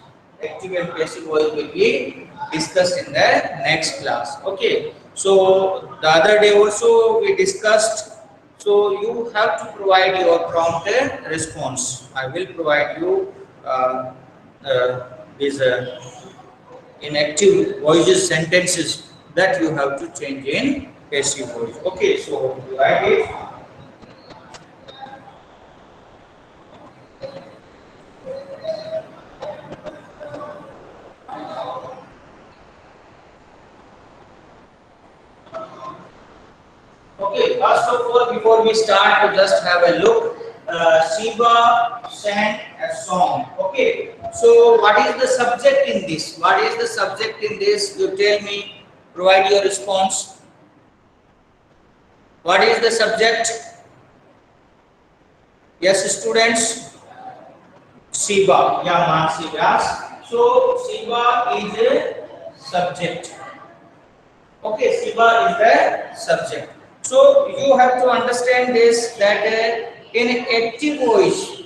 Active and passive voice will be discussed in the next class. Okay. So, the other day also we discussed. So, you have to provide your prompt response. I will provide you these inactive voices sentences that you have to change in passive voice. Okay, so you write it. Okay, first of all, before we start, to just have a look. Shiva sang a song. Okay, so what is the subject in this? What is the subject in this? You tell me. Provide your response. What is the subject? Yes, students. Shiva. Yeah, Mansi, yes. So Shiva is a subject. Okay, Shiva is the subject. So you have to understand this that in active voice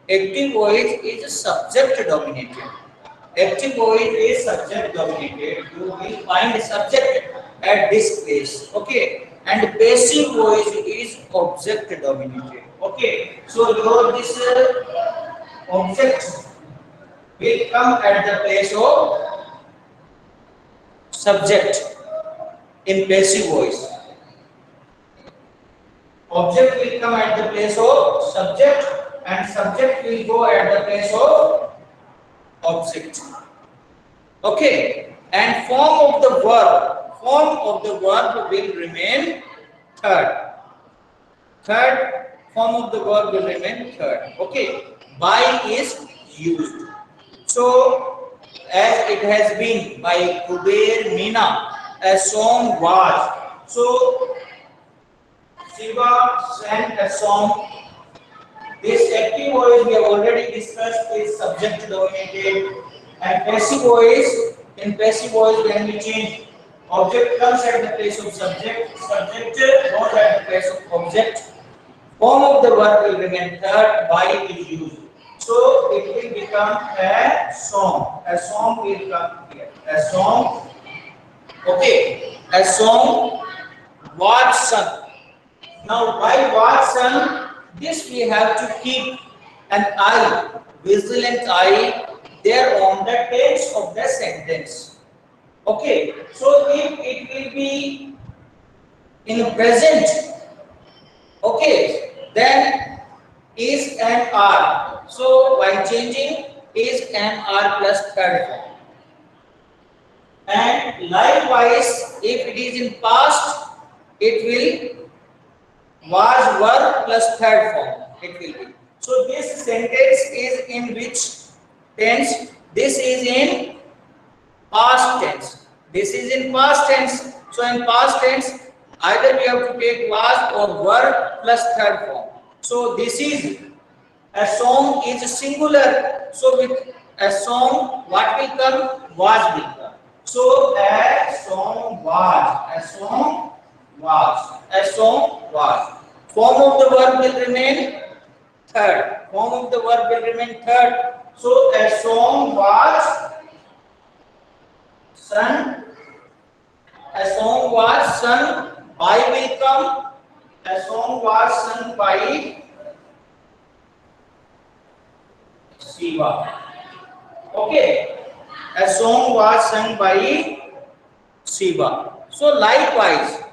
is subject dominated. Active voice is subject dominated. You will find subject at this place. Okay, and passive voice is object dominated. Okay, so your this object will come at the place of subject in passive voice. Object will come at the place of subject and subject will go at the place of object. Okay, and form of the verb will remain third. Third form of the verb will remain third. Okay, by is used. So, as it has been by Kuber Meena, a song was. So, Shiva sang a song. This active voice we have already discussed is subject dominated, and passive voice, in passive voice when we change object comes at the place of subject, subject goes at the place of object. Form of the verb will remain third, by is used. So it will become a song. A song will come here. A song. Okay. A song was sung. Now, why was sung? This we have to keep an eye, vigilant eye, there on the tense of the sentence. Okay. So if it will be in present, okay, then is and are. So while changing is and are plus third form. And likewise, if it is in past, it will was were plus third form. It will be. So this sentence is in which tense? This is in past tense. This is in past tense. So in past tense, either we have to take was or were plus third form. So this is a song is singular. So with a song, what will come? Was will come. So a song was. A song was. A song was. Form of the verb will remain third. Form of the verb will remain third. So a song was sung. A song was sung. By will come. A song was sung by Shiva. Okay. A song was sung by Shiva. So likewise,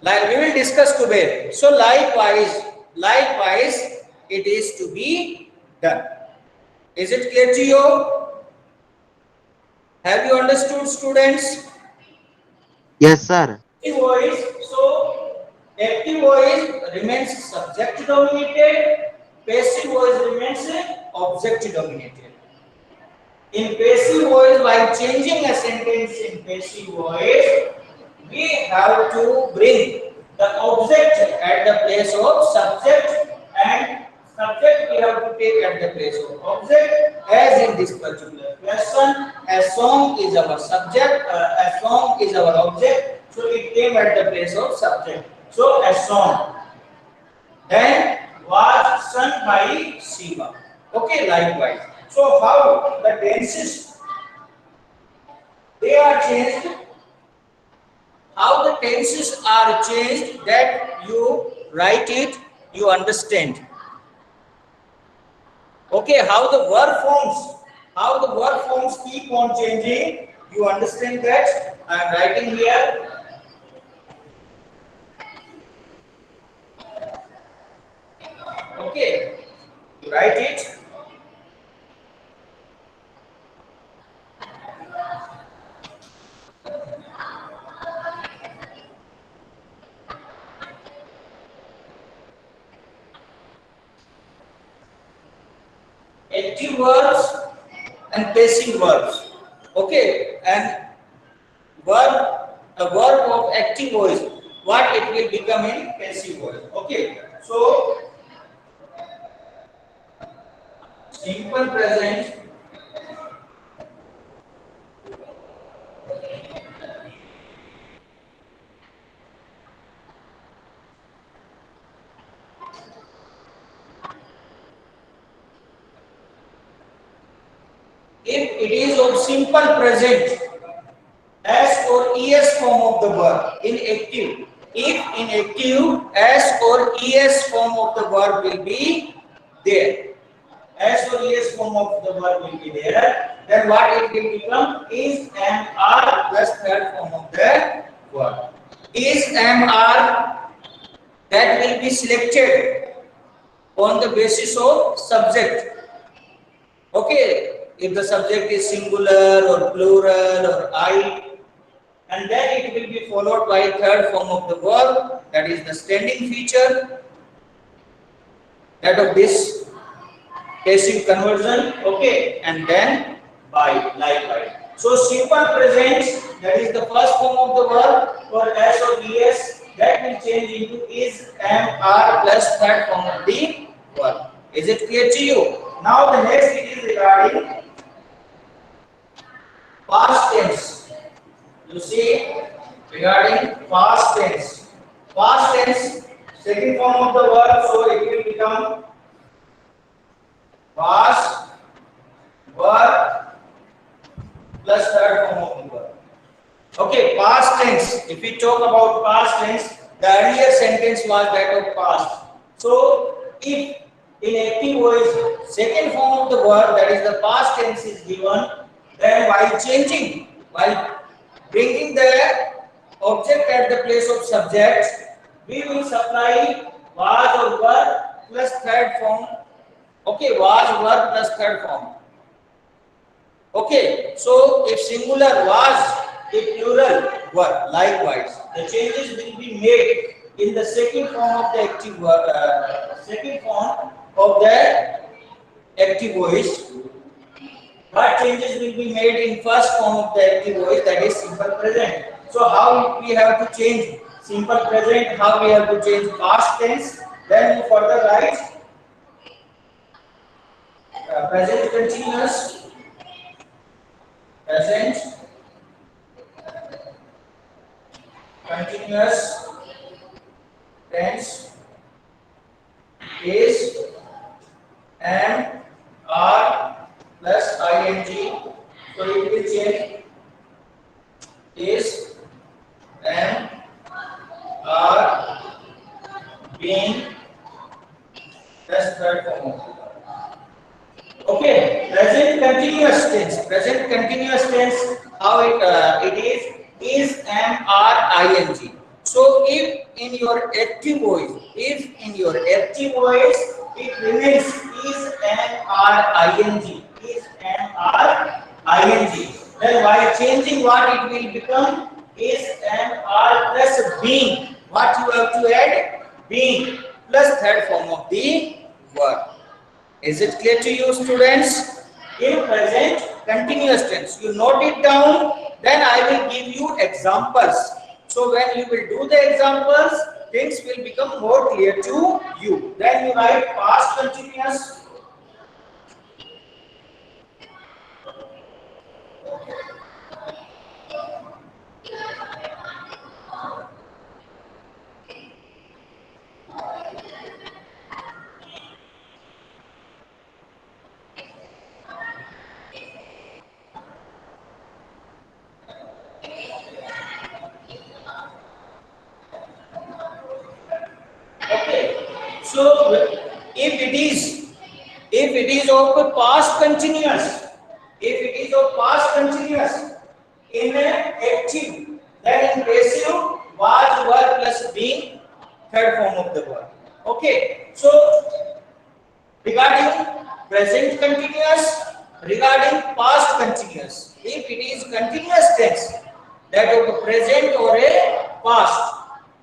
like we will discuss Kuber. So likewise, it is to be done. Is it clear to you? Have you understood, students? Yes, sir. Active voice. So active voice remains subject dominated. Passive voice remains object dominated. In passive voice, while changing a sentence in passive voice, we have to bring the object at the place of subject, and subject we have to take at the place of object, as in this particular question. A song is our subject, a song is our object, so it came at the place of subject. So a song then was sung by Shiva. Okay, likewise. So how the tenses they are changed? How the tenses are changed, that you write it, you understand. Okay, how the verb forms keep on changing, you understand that. I am writing here. Okay, you write it. Active verbs and passive verbs. Okay, and the verb of active voice, what it will become in passive voice. Okay, so simple present if it is of simple present, S or ES form of the verb. In active, if in active S or ES form of the verb will be there, S or ES form of the verb will be there, then what it will become? Is, am, are plus third form of the verb. Is, am, are, that will be selected on the basis of subject. Okay, if the subject is singular or plural or I, and then it will be followed by third form of the verb, that is the standing feature, that of this passive conversion. Okay, and then by, likewise. So simple present, that is the first form of the verb for S or ES, that will change into is, am, are plus third form of the verb. Is it clear to you? Now the next it is regarding past tense. You see, regarding past tense. Past tense, second form of the verb, so it will become past verb plus third form of the verb. Okay, past tense. If we talk about past tense, the earlier sentence was that of past. So, if in active voice, second form of the verb, that is the past tense, is given, then while changing, while bringing the object at the place of subject, we will supply was or were plus third form. Okay, was, were plus third form. Okay, so if singular was, if plural were, likewise, the changes will be made in the second form of the active second form of the active voice. What changes will be made in first form of the active voice, that is simple present. So how we have to change simple present, how we have to change past tense, then you further write present continuous, present continuous tense is, am, are plus ing, so it will change is, am, are, being plus third form. Okay, present continuous tense. Present continuous tense, how it is, am, are, ing. So if in your active voice, it remains is, am, are, ing, is, am, are, ing, then while changing, what it will become? Is, am, are plus being. What you have to add? Being plus third form of the verb. Is it clear to you, students? In present continuous tense, you note it down, then I will give you examples. So when you will do the examples, things will become more clear to you. Then you write past continuous. Okay. So if it is of a past continuous, if it is of past continuous in a active, then in passive was were plus being, third form of the verb. Okay. So regarding present continuous, regarding past continuous, if it is continuous tense, that of a present or a past,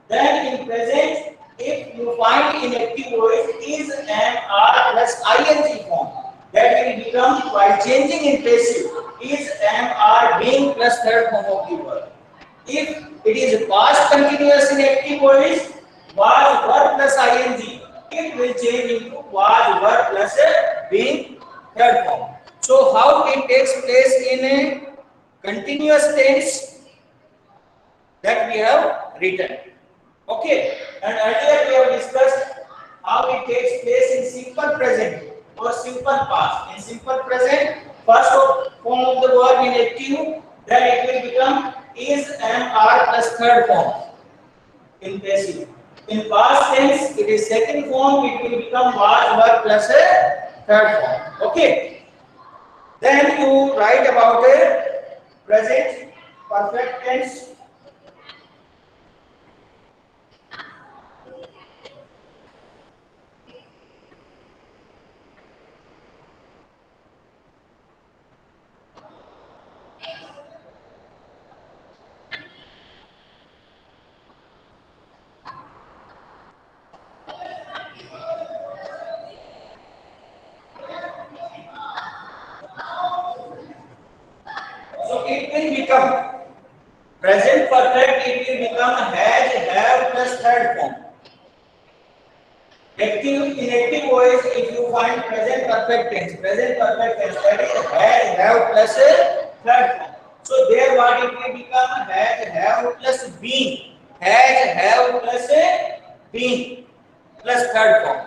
then in present, if you find inactive voice is am, are plus ing form, that will become, while changing in passive, is am, are, being plus third form of the verb. If it is past continuous in active voice, was, were plus ing, it will change into was, were plus being, third form. So how it takes place in a continuous tense, that we have written. Okay, and earlier we have discussed how it takes place in simple present or simple past. In simple present, first form of the verb in active, then it will become is, am, are plus third form in passive. In past tense, it is second form, it will become was, were plus a third form. Okay, then you write about a present perfect tense. So it will become present perfect, it will become has, have plus third form. Active, inactive voice, if you find present perfect tense, that is has, have plus a third form. So there what it will become, has, have plus been, has, have plus a been plus third form.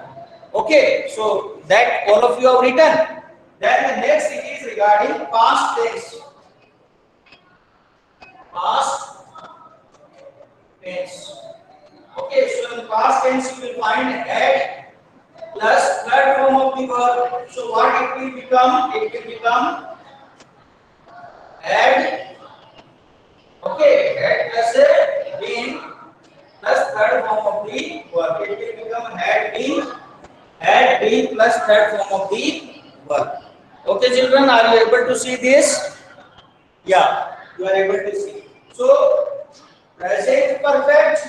Okay, so that all of you have written. Then the next thing is regarding past tense. Past tense. Okay, so in past tense you will find had plus third form of the verb. So what it will become? It will become had. Okay, had plus a been plus third form of the verb. It will become had been plus third form of the verb. Okay, children, are you able to see this? Yeah, you are able to see. So present perfect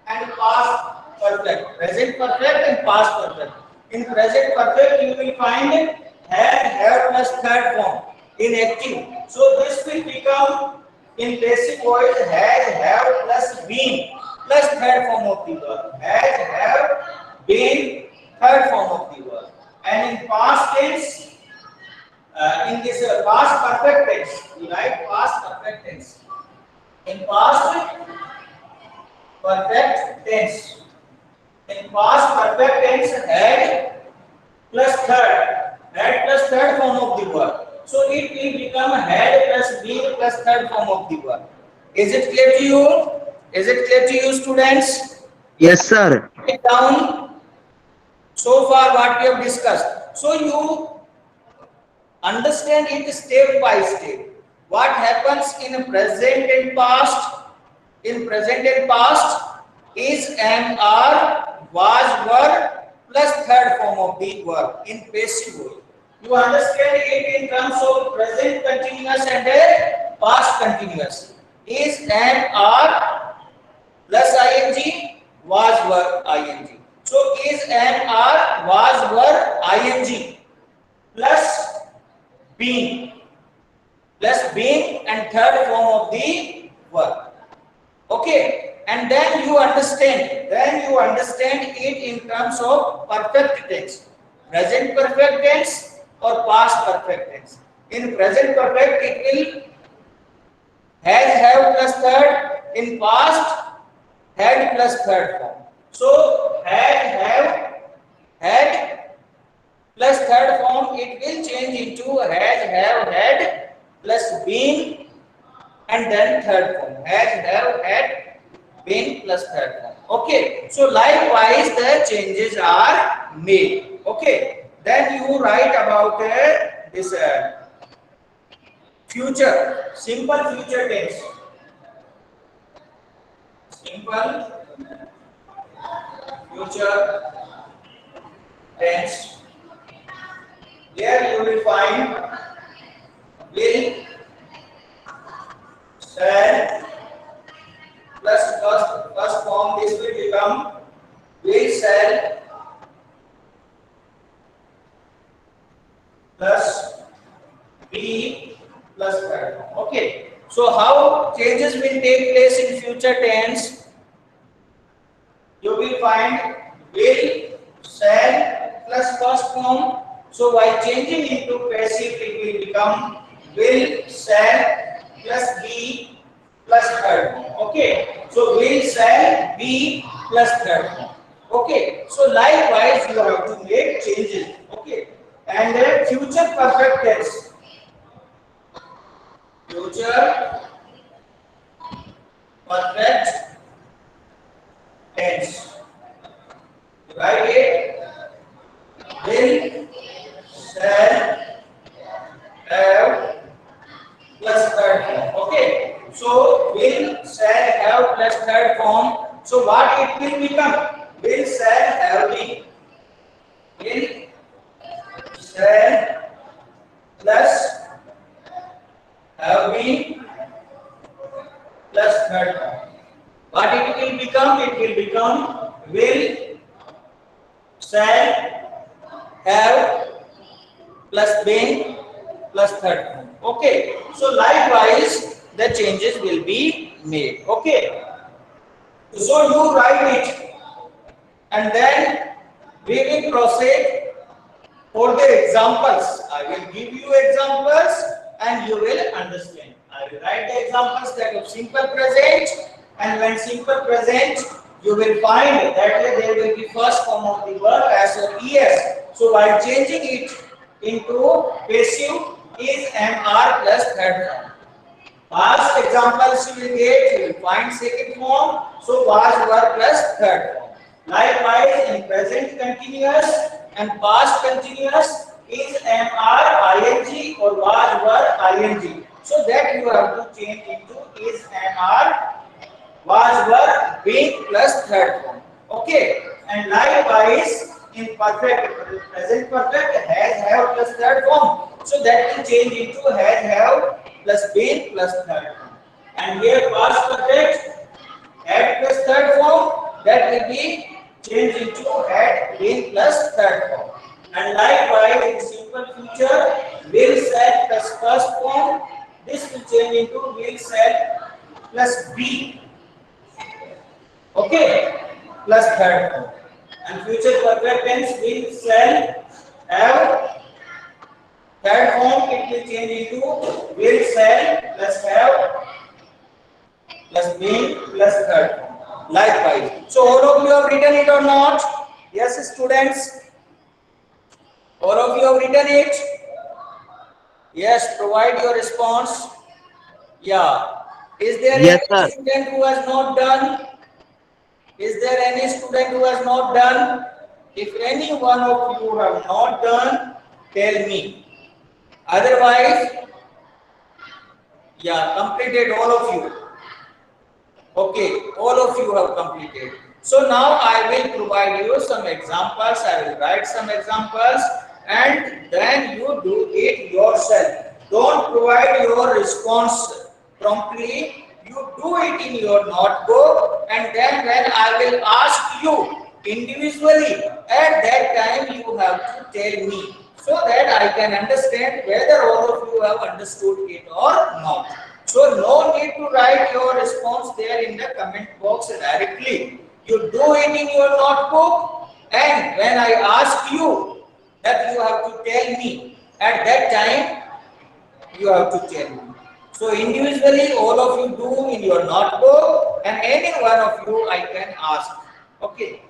and past perfect. Present perfect and past perfect. In present perfect, you will find have plus third form in active. So this will become in passive voice has, have plus been plus third form of the verb. Has, have, been, third form of the verb. And in past tense, in this past perfect tense, we write past perfect tense. In past perfect tense. In past perfect tense, had plus third form of the verb. So it will become had plus been plus third form of the verb. Is it clear to you? Is it clear to you, students? Yes, sir. Write it down. So far, what we have discussed. So you understand it step by step. What happens in present and past? In present and past is, am, are, was, were plus third form of the verb in passive voice. You understand it in terms of present continuous and a past continuous. Is, am, are plus ing, was, were, ing. So is, am, are, was, were, ing plus being and third form of the verb. Okay, and then you understand it in terms of perfect tense, present perfect tense or past perfect tense. In present perfect, it will has, have plus third. In past, had plus third form. So had plus third form, it will change into has, have, had plus been, and then third form, has, have, had, been plus third form. Okay, so likewise the changes are made. Okay, then you write about this future, simple future tense. Simple future tense. There you will find will, shall plus first form. This will become will, shall plus be plus third form. Okay. So how changes will take place in future tense? You will find will, shall plus first form. So by changing into passive, it will become will, shall plus be plus third form. Okay. So will, shall be plus third form. Okay. So likewise you have to make changes. Okay. And then future perfect tense. Future perfect tense. Write it. Will, shall, have plus third form. Okay. So will, shall, have plus third form. So what it will become? Will, shall, have been. Will, shall plus have been plus third form. What it will become? It will become will, shall, have plus been plus third form. Okay. So likewise the changes will be made. Okay. So you write it and then we will proceed for the examples. I will give you examples and you will understand. I will write the examples that of simple present, and when simple present you will find that there will be first form of the verb as or es. So by changing it into passive is mr plus third form. Past examples you will get, you will find second form, so was, were plus third form. Likewise in present continuous and past continuous is mr ing or was, were ing. So that you have to change into is mr was, were, being plus third form. Okay. And likewise in perfect, present perfect has, have plus third form. So that will change into has, have plus been plus third form. And here past perfect had plus third form, that will be changed into had, been plus third form. And likewise in simple future will, shall plus first form, this will change into will, shall plus be. Okay, plus third form. And future perfect tense will, shall, have third form, it will change into will, shall plus have plus been plus third form. Likewise. So all of you have written it or not? Yes, students. All of you have written it? Yes, provide your response. Yeah. Is there Yes, any sir. student who has not done? Is there any student who has not done? If any one of you have not done, tell me. Otherwise, yeah, completed all of you. Okay, all of you have completed. So now I will provide you some examples. I will write some examples and then you do it yourself. Don't provide your response promptly. You do it in your notebook and then when I will ask you individually, at that time you have to tell me so that I can understand whether all of you have understood it or not. So no need to write your response there in the comment box directly. You do it in your notebook, and when I ask you that you have to tell me, at that time you have to tell me. So individually all of you do in your notebook, and any one of you I can ask. Okay.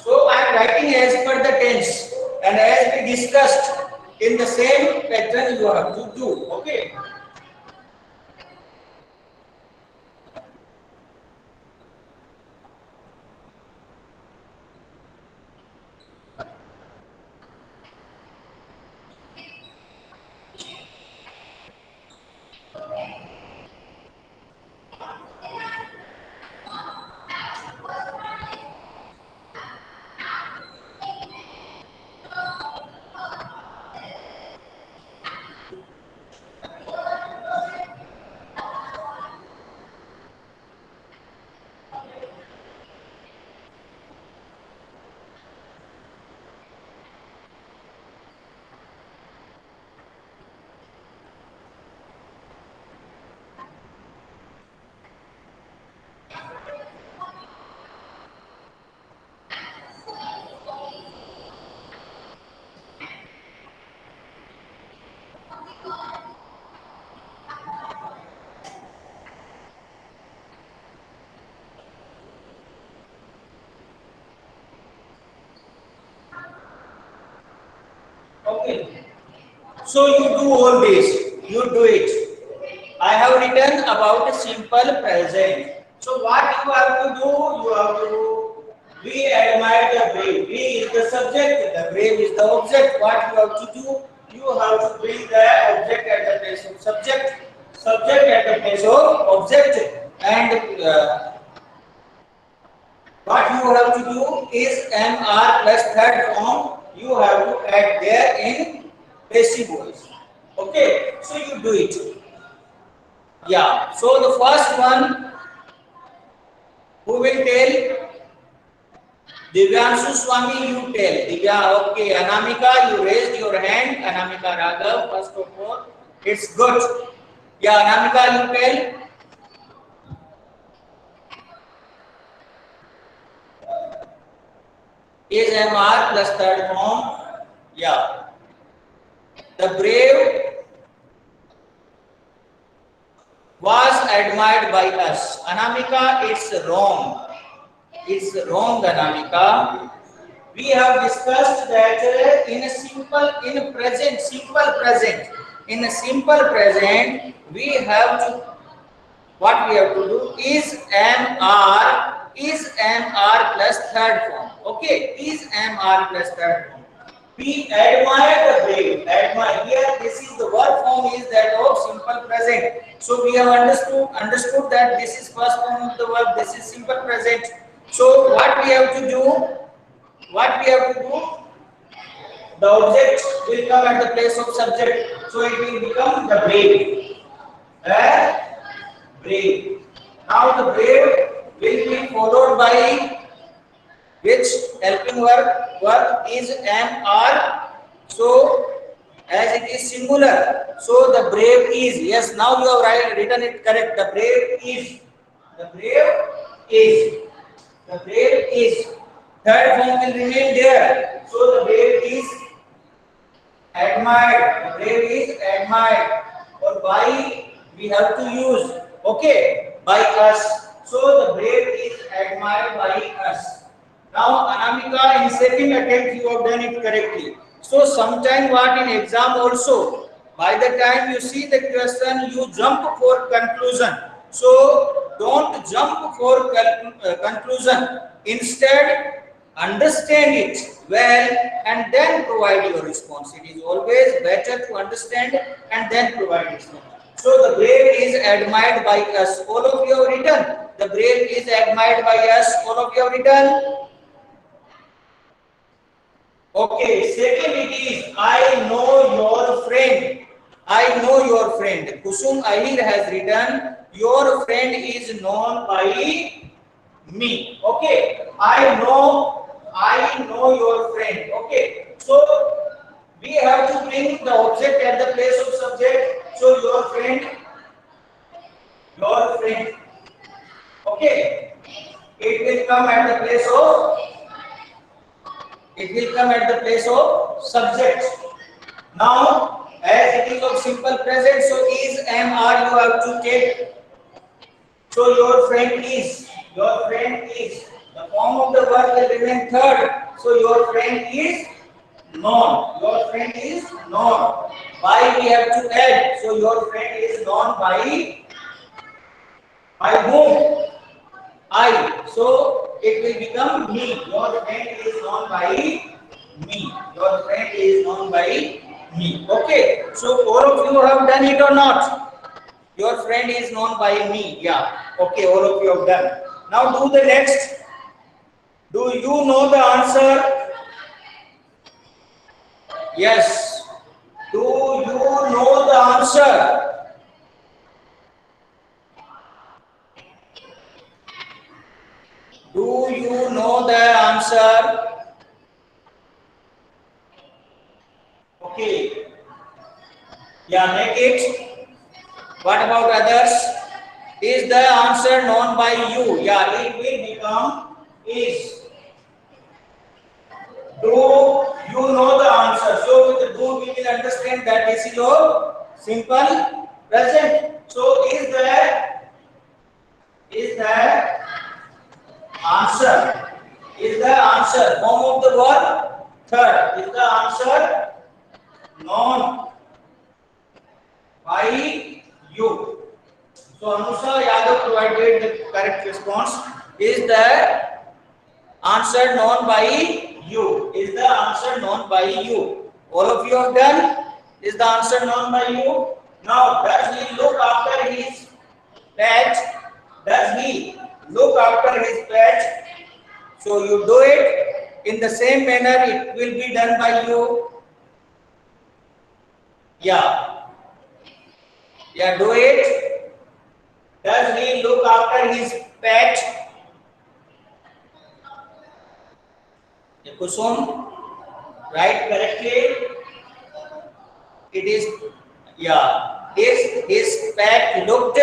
So I am writing as per the tense, and as we discussed in the same pattern you have to do. Okay. Okay. So you do all this. You do it. I have written about a simple present. So what you have to do? You have to we admire the brave. We is the subject. The brave is the object. What you have to do? You have to bring the object at the place of subject. Subject at the place of object. And what you have to do is MR plus third form. You have to add there in passive voice. Okay, so you do it. Yeah. So the first one, who will tell? Divyanshu Swami, you tell. Divya, okay. Anamika, you raised your hand. Anamika Raghav, first of all. It's good. Yeah, Anamika, you tell. Is MR plus third form? Yeah. The brave was admired by us. Anamika, it's wrong. It's wrong, Anamika. We have discussed that in a simple present, we have to, what we have to do is MR plus third form. Okay, is MR plus third form. We admire the brave. Admire here. This is the verb form is that of simple present. So we have understood that this is first form of the verb. This is simple present. So what we have to do? The object will come at the place of subject. So it will become the brave. Brave. Now the brave will be followed by which helping verb is MR. So as it is singular, so the brave is. Yes, now you have written it correct. The brave is. Third form will remain there. So the brave is admired. Or by we have to use. Okay, by us. So the brave is admired by us. Now Anamika, in second attempt you have done it correctly. So sometime what in exam also, by the time you see the question, you jump for conclusion. So don't jump for conclusion. Instead, understand it well and then provide your response. It is always better to understand and then provide response. So the brave is admired by us. All of you have written. The brave is admired by us. All of you have written. Okay, second it is I know your friend. I know your friend. Kusum Ahir has written your friend is known by me. Okay, I know your friend. Okay, so we have to bring the object at the place of subject. So your friend. Okay, it will come at the place of. It will come at the place of subject. Now, as it is of simple present, so is, am, are you have to take. So your friend is. The form of the verb will remain third. So your friend is known. By we have to add. So your friend is known by whom? I. So it will become me. Your friend is known by me. Okay. So all of you have done it or not? Your friend is known by me. Yeah. Okay. All of you have done. Now do the next. Do you know the answer? Yes. Do you know the answer? Do you know the answer? Okay. Yeah, make it. What about others? Is the answer known by you? Yeah, it will become is. Do you know the answer? So with the do we will understand that this is your simple present. So is the answer? Is the answer form of the verb? Third. Is the answer known by you? So Anusha Yadav provided the correct response. Is the answer known by you? Is the answer known by you? All of you have done. Is the answer known by you? Now, does he look after his pet? Does he look after his pet? So you do it in the same manner. It will be done by you. Yeah, do it. Does he look after his pet? Kusum, write correctly. It is, yeah. Is his pet looked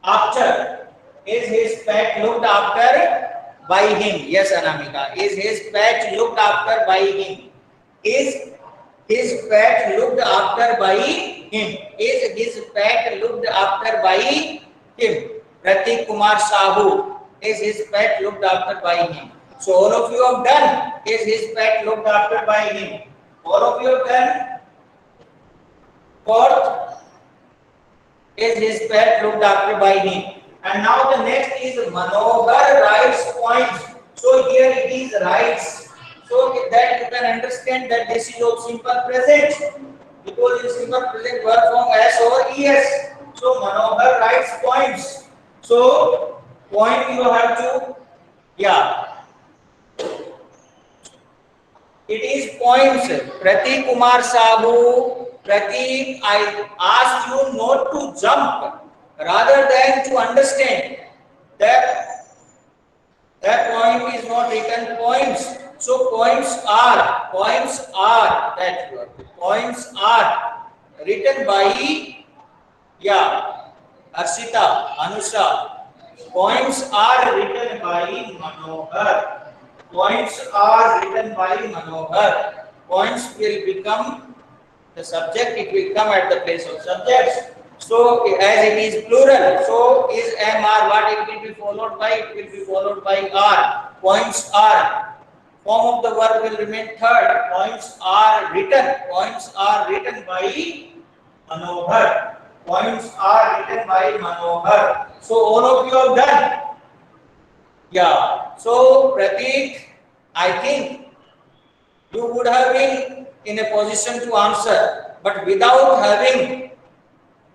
after? Is his pet looked after by him? Yes, Anamika. Is his pet looked after by him? Is his pet looked after by him? Is his pet looked after by him? Pratik Kumar Sahu. Is his pet looked after by him? So all of you have done. Is his pet looked after by him? All of you have done. Fourth, is his pet looked after by him? And now the next is Manohar writes points. So here it is writes. So that you can understand that this is of simple present, because in simple present verb form S or ES. So Manohar writes points. So point you have to, yeah. It is points. Pratik Kumar Sabu. Pratik, I asked you not to jump, rather than to understand. That point is not written points. So points are written by, yeah, Arshita, Anusha. Points are written by Manohar. Points will become the subject. It will come at the place of subjects. So as it is plural, so is, am, are, what it will be followed by? It will be followed by are. Points are. Form of the verb will remain third. Points are written by Manohar. points are written by Manohar. So all of you have done. Yeah. So Pratik, I think you would have been in a position to answer, but without having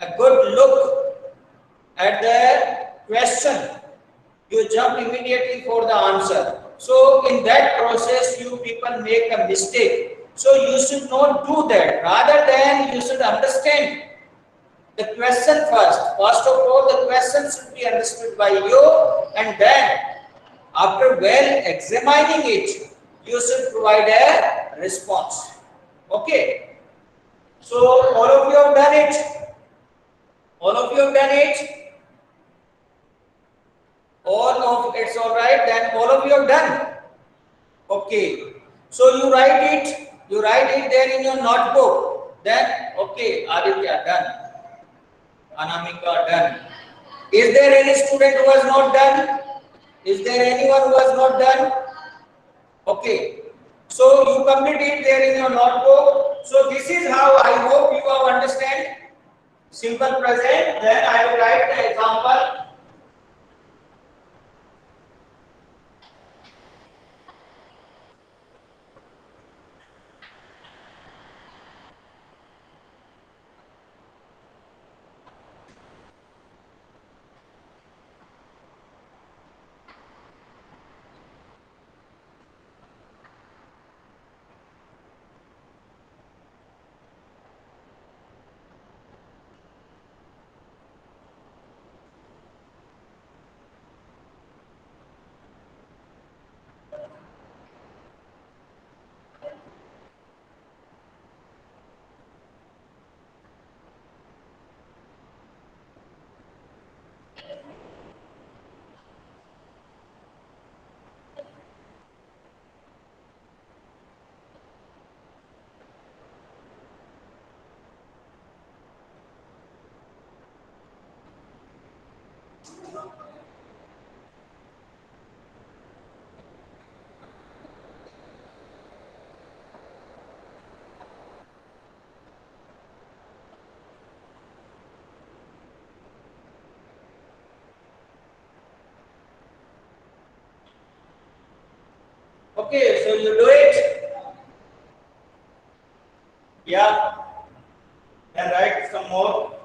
a good look at the question, you jump immediately for the answer. So in that process, you people make a mistake. So you should not do that. Rather than you should understand the question first. First of all, the question should be understood by you, and then after well examining it, you should provide a response. Okay. So all of you have done it. All of you have done it. All of it's all right. Then all of you have done. Okay. So you write it. You write it there in your notebook. Then okay, Aditya done. Anamika done. Is there any student who has not done? Is there anyone who has not done? Okay. So you complete it there in your notebook. So this is how I hope you have understand. Simple present. Then I will write the example. Okay, so you do it. Yeah. Then write some more.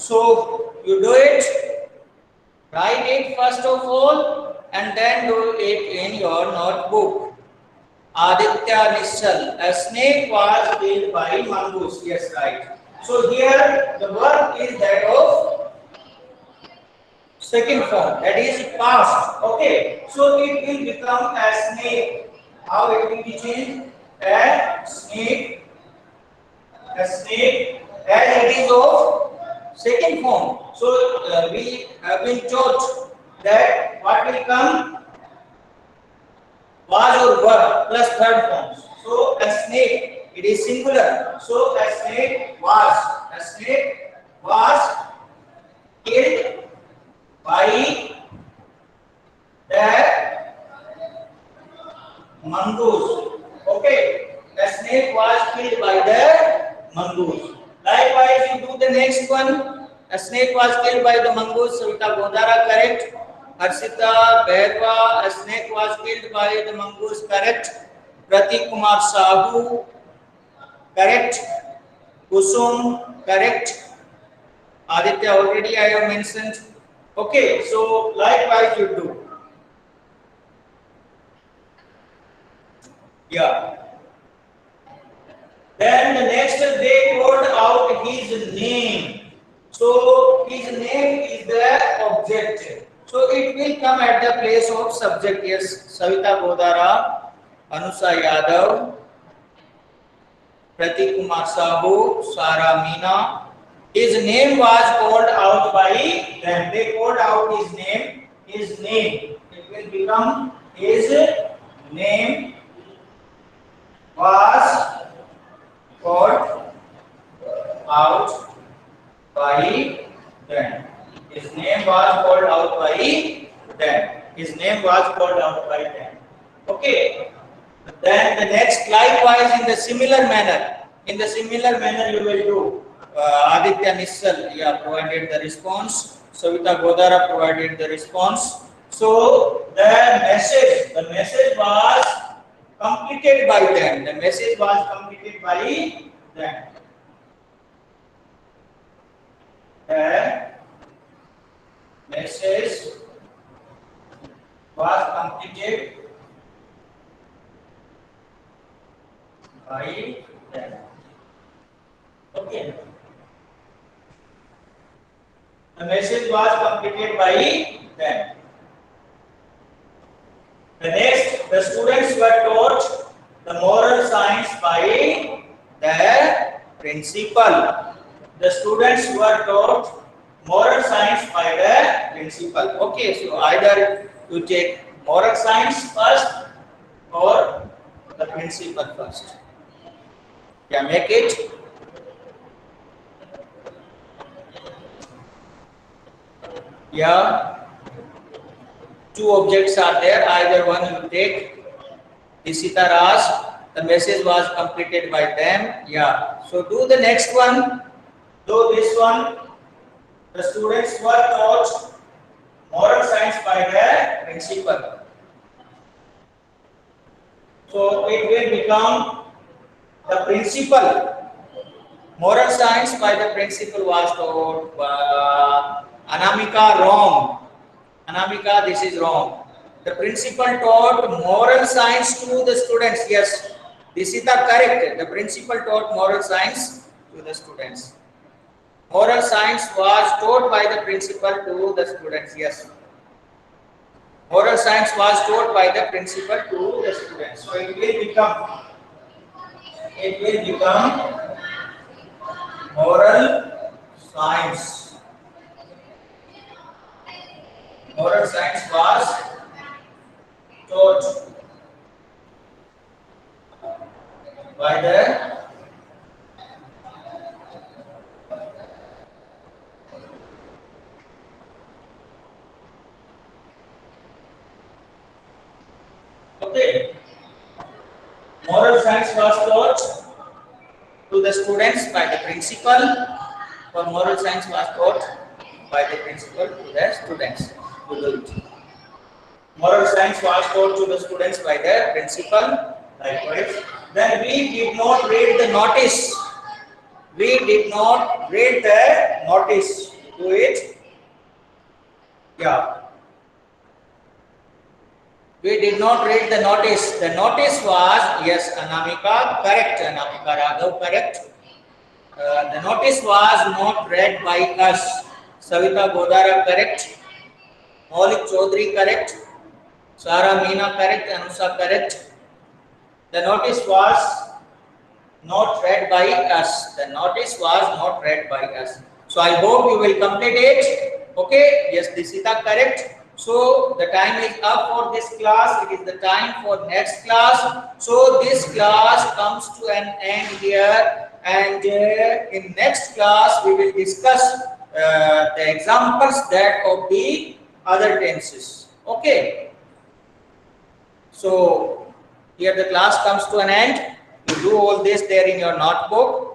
So you do it. Write it first of all, and then do it in your notebook. Aditya Nishal, a snake was killed by mongoose. Yes, right. So here the verb is that of second form, that is past. Okay. So it will become a snake. How it will be changed? A snake. A snake, as it is of second form. So we have been taught that what will come? Was or were plus third forms. So a snake, it is singular. So a snake was. A snake was killed by the mongoose. Okay. A snake was killed by the mongoose. Likewise, you do the next one. A snake was killed by the mongoose. Savita Godara, correct. Harshita Behra, a snake was killed by the mongoose, correct. Pratik Kumar Sahu, correct. Kusum, correct. Aditya already I have mentioned. Okay, so likewise you do. Yeah. Then the next they wrote out his name. So his name is the object. So it will come at the place of subject. Yes, Savita Godara, Anusa Yadav, Pratik Kumar Sahu, Sara Meena. His name was called out by them. They called out his name. His name. It will become his name was called out by them. His name was called out by them. His name was called out by them. Okay. Then the next, likewise, in the similar manner. In the similar manner, you will do. Aditya Nissal, provided the response. Savita Godara provided the response. So the message was completed by them. The message was completed by them. The message was completed by them. Okay. The message was completed by them. The next, the students were taught the moral science by the principal. The students were taught moral science by the principal. Okay, so either you take moral science first or the principal first. Yeah, make it. Yeah, two objects are there. Either one you take. Isita Raj, the message was completed by them. Yeah. So do the next one. Do this one. The students were taught moral science by the principal. So it will become the principal. Moral science by the principal was taught. Anamika, wrong. Anamika, this is wrong. The principal taught moral science to the students. Yes, this is the correct. The principal taught moral science to the students. Moral science was taught by the principal to the students. Yes. Moral science was taught by the principal to the students. So it will become moral science. Moral science was taught by the moral science was taught to the students by the principal, or moral science was taught by the principal to the students. Moral science was taught to the students by the principal. Likewise, then we did not read the notice. We did not read the notice to it. Yeah. We did not read the notice. The notice was, yes, Anamika, correct. Anamika Raghav, correct. The notice was not read by us. Savita Godara, correct. Maulik Chaudhary, correct. Sara Meena, correct. Anusa, correct. The notice was not read by us. The notice was not read by us. So I hope you will complete it. Okay. Yes, this is the correct. So the time is up for this class. It is the time for next class. So this class comes to an end here, and in next class we will discuss the examples that of the other tenses. Okay. So here the class comes to an end. You do all this there in your notebook.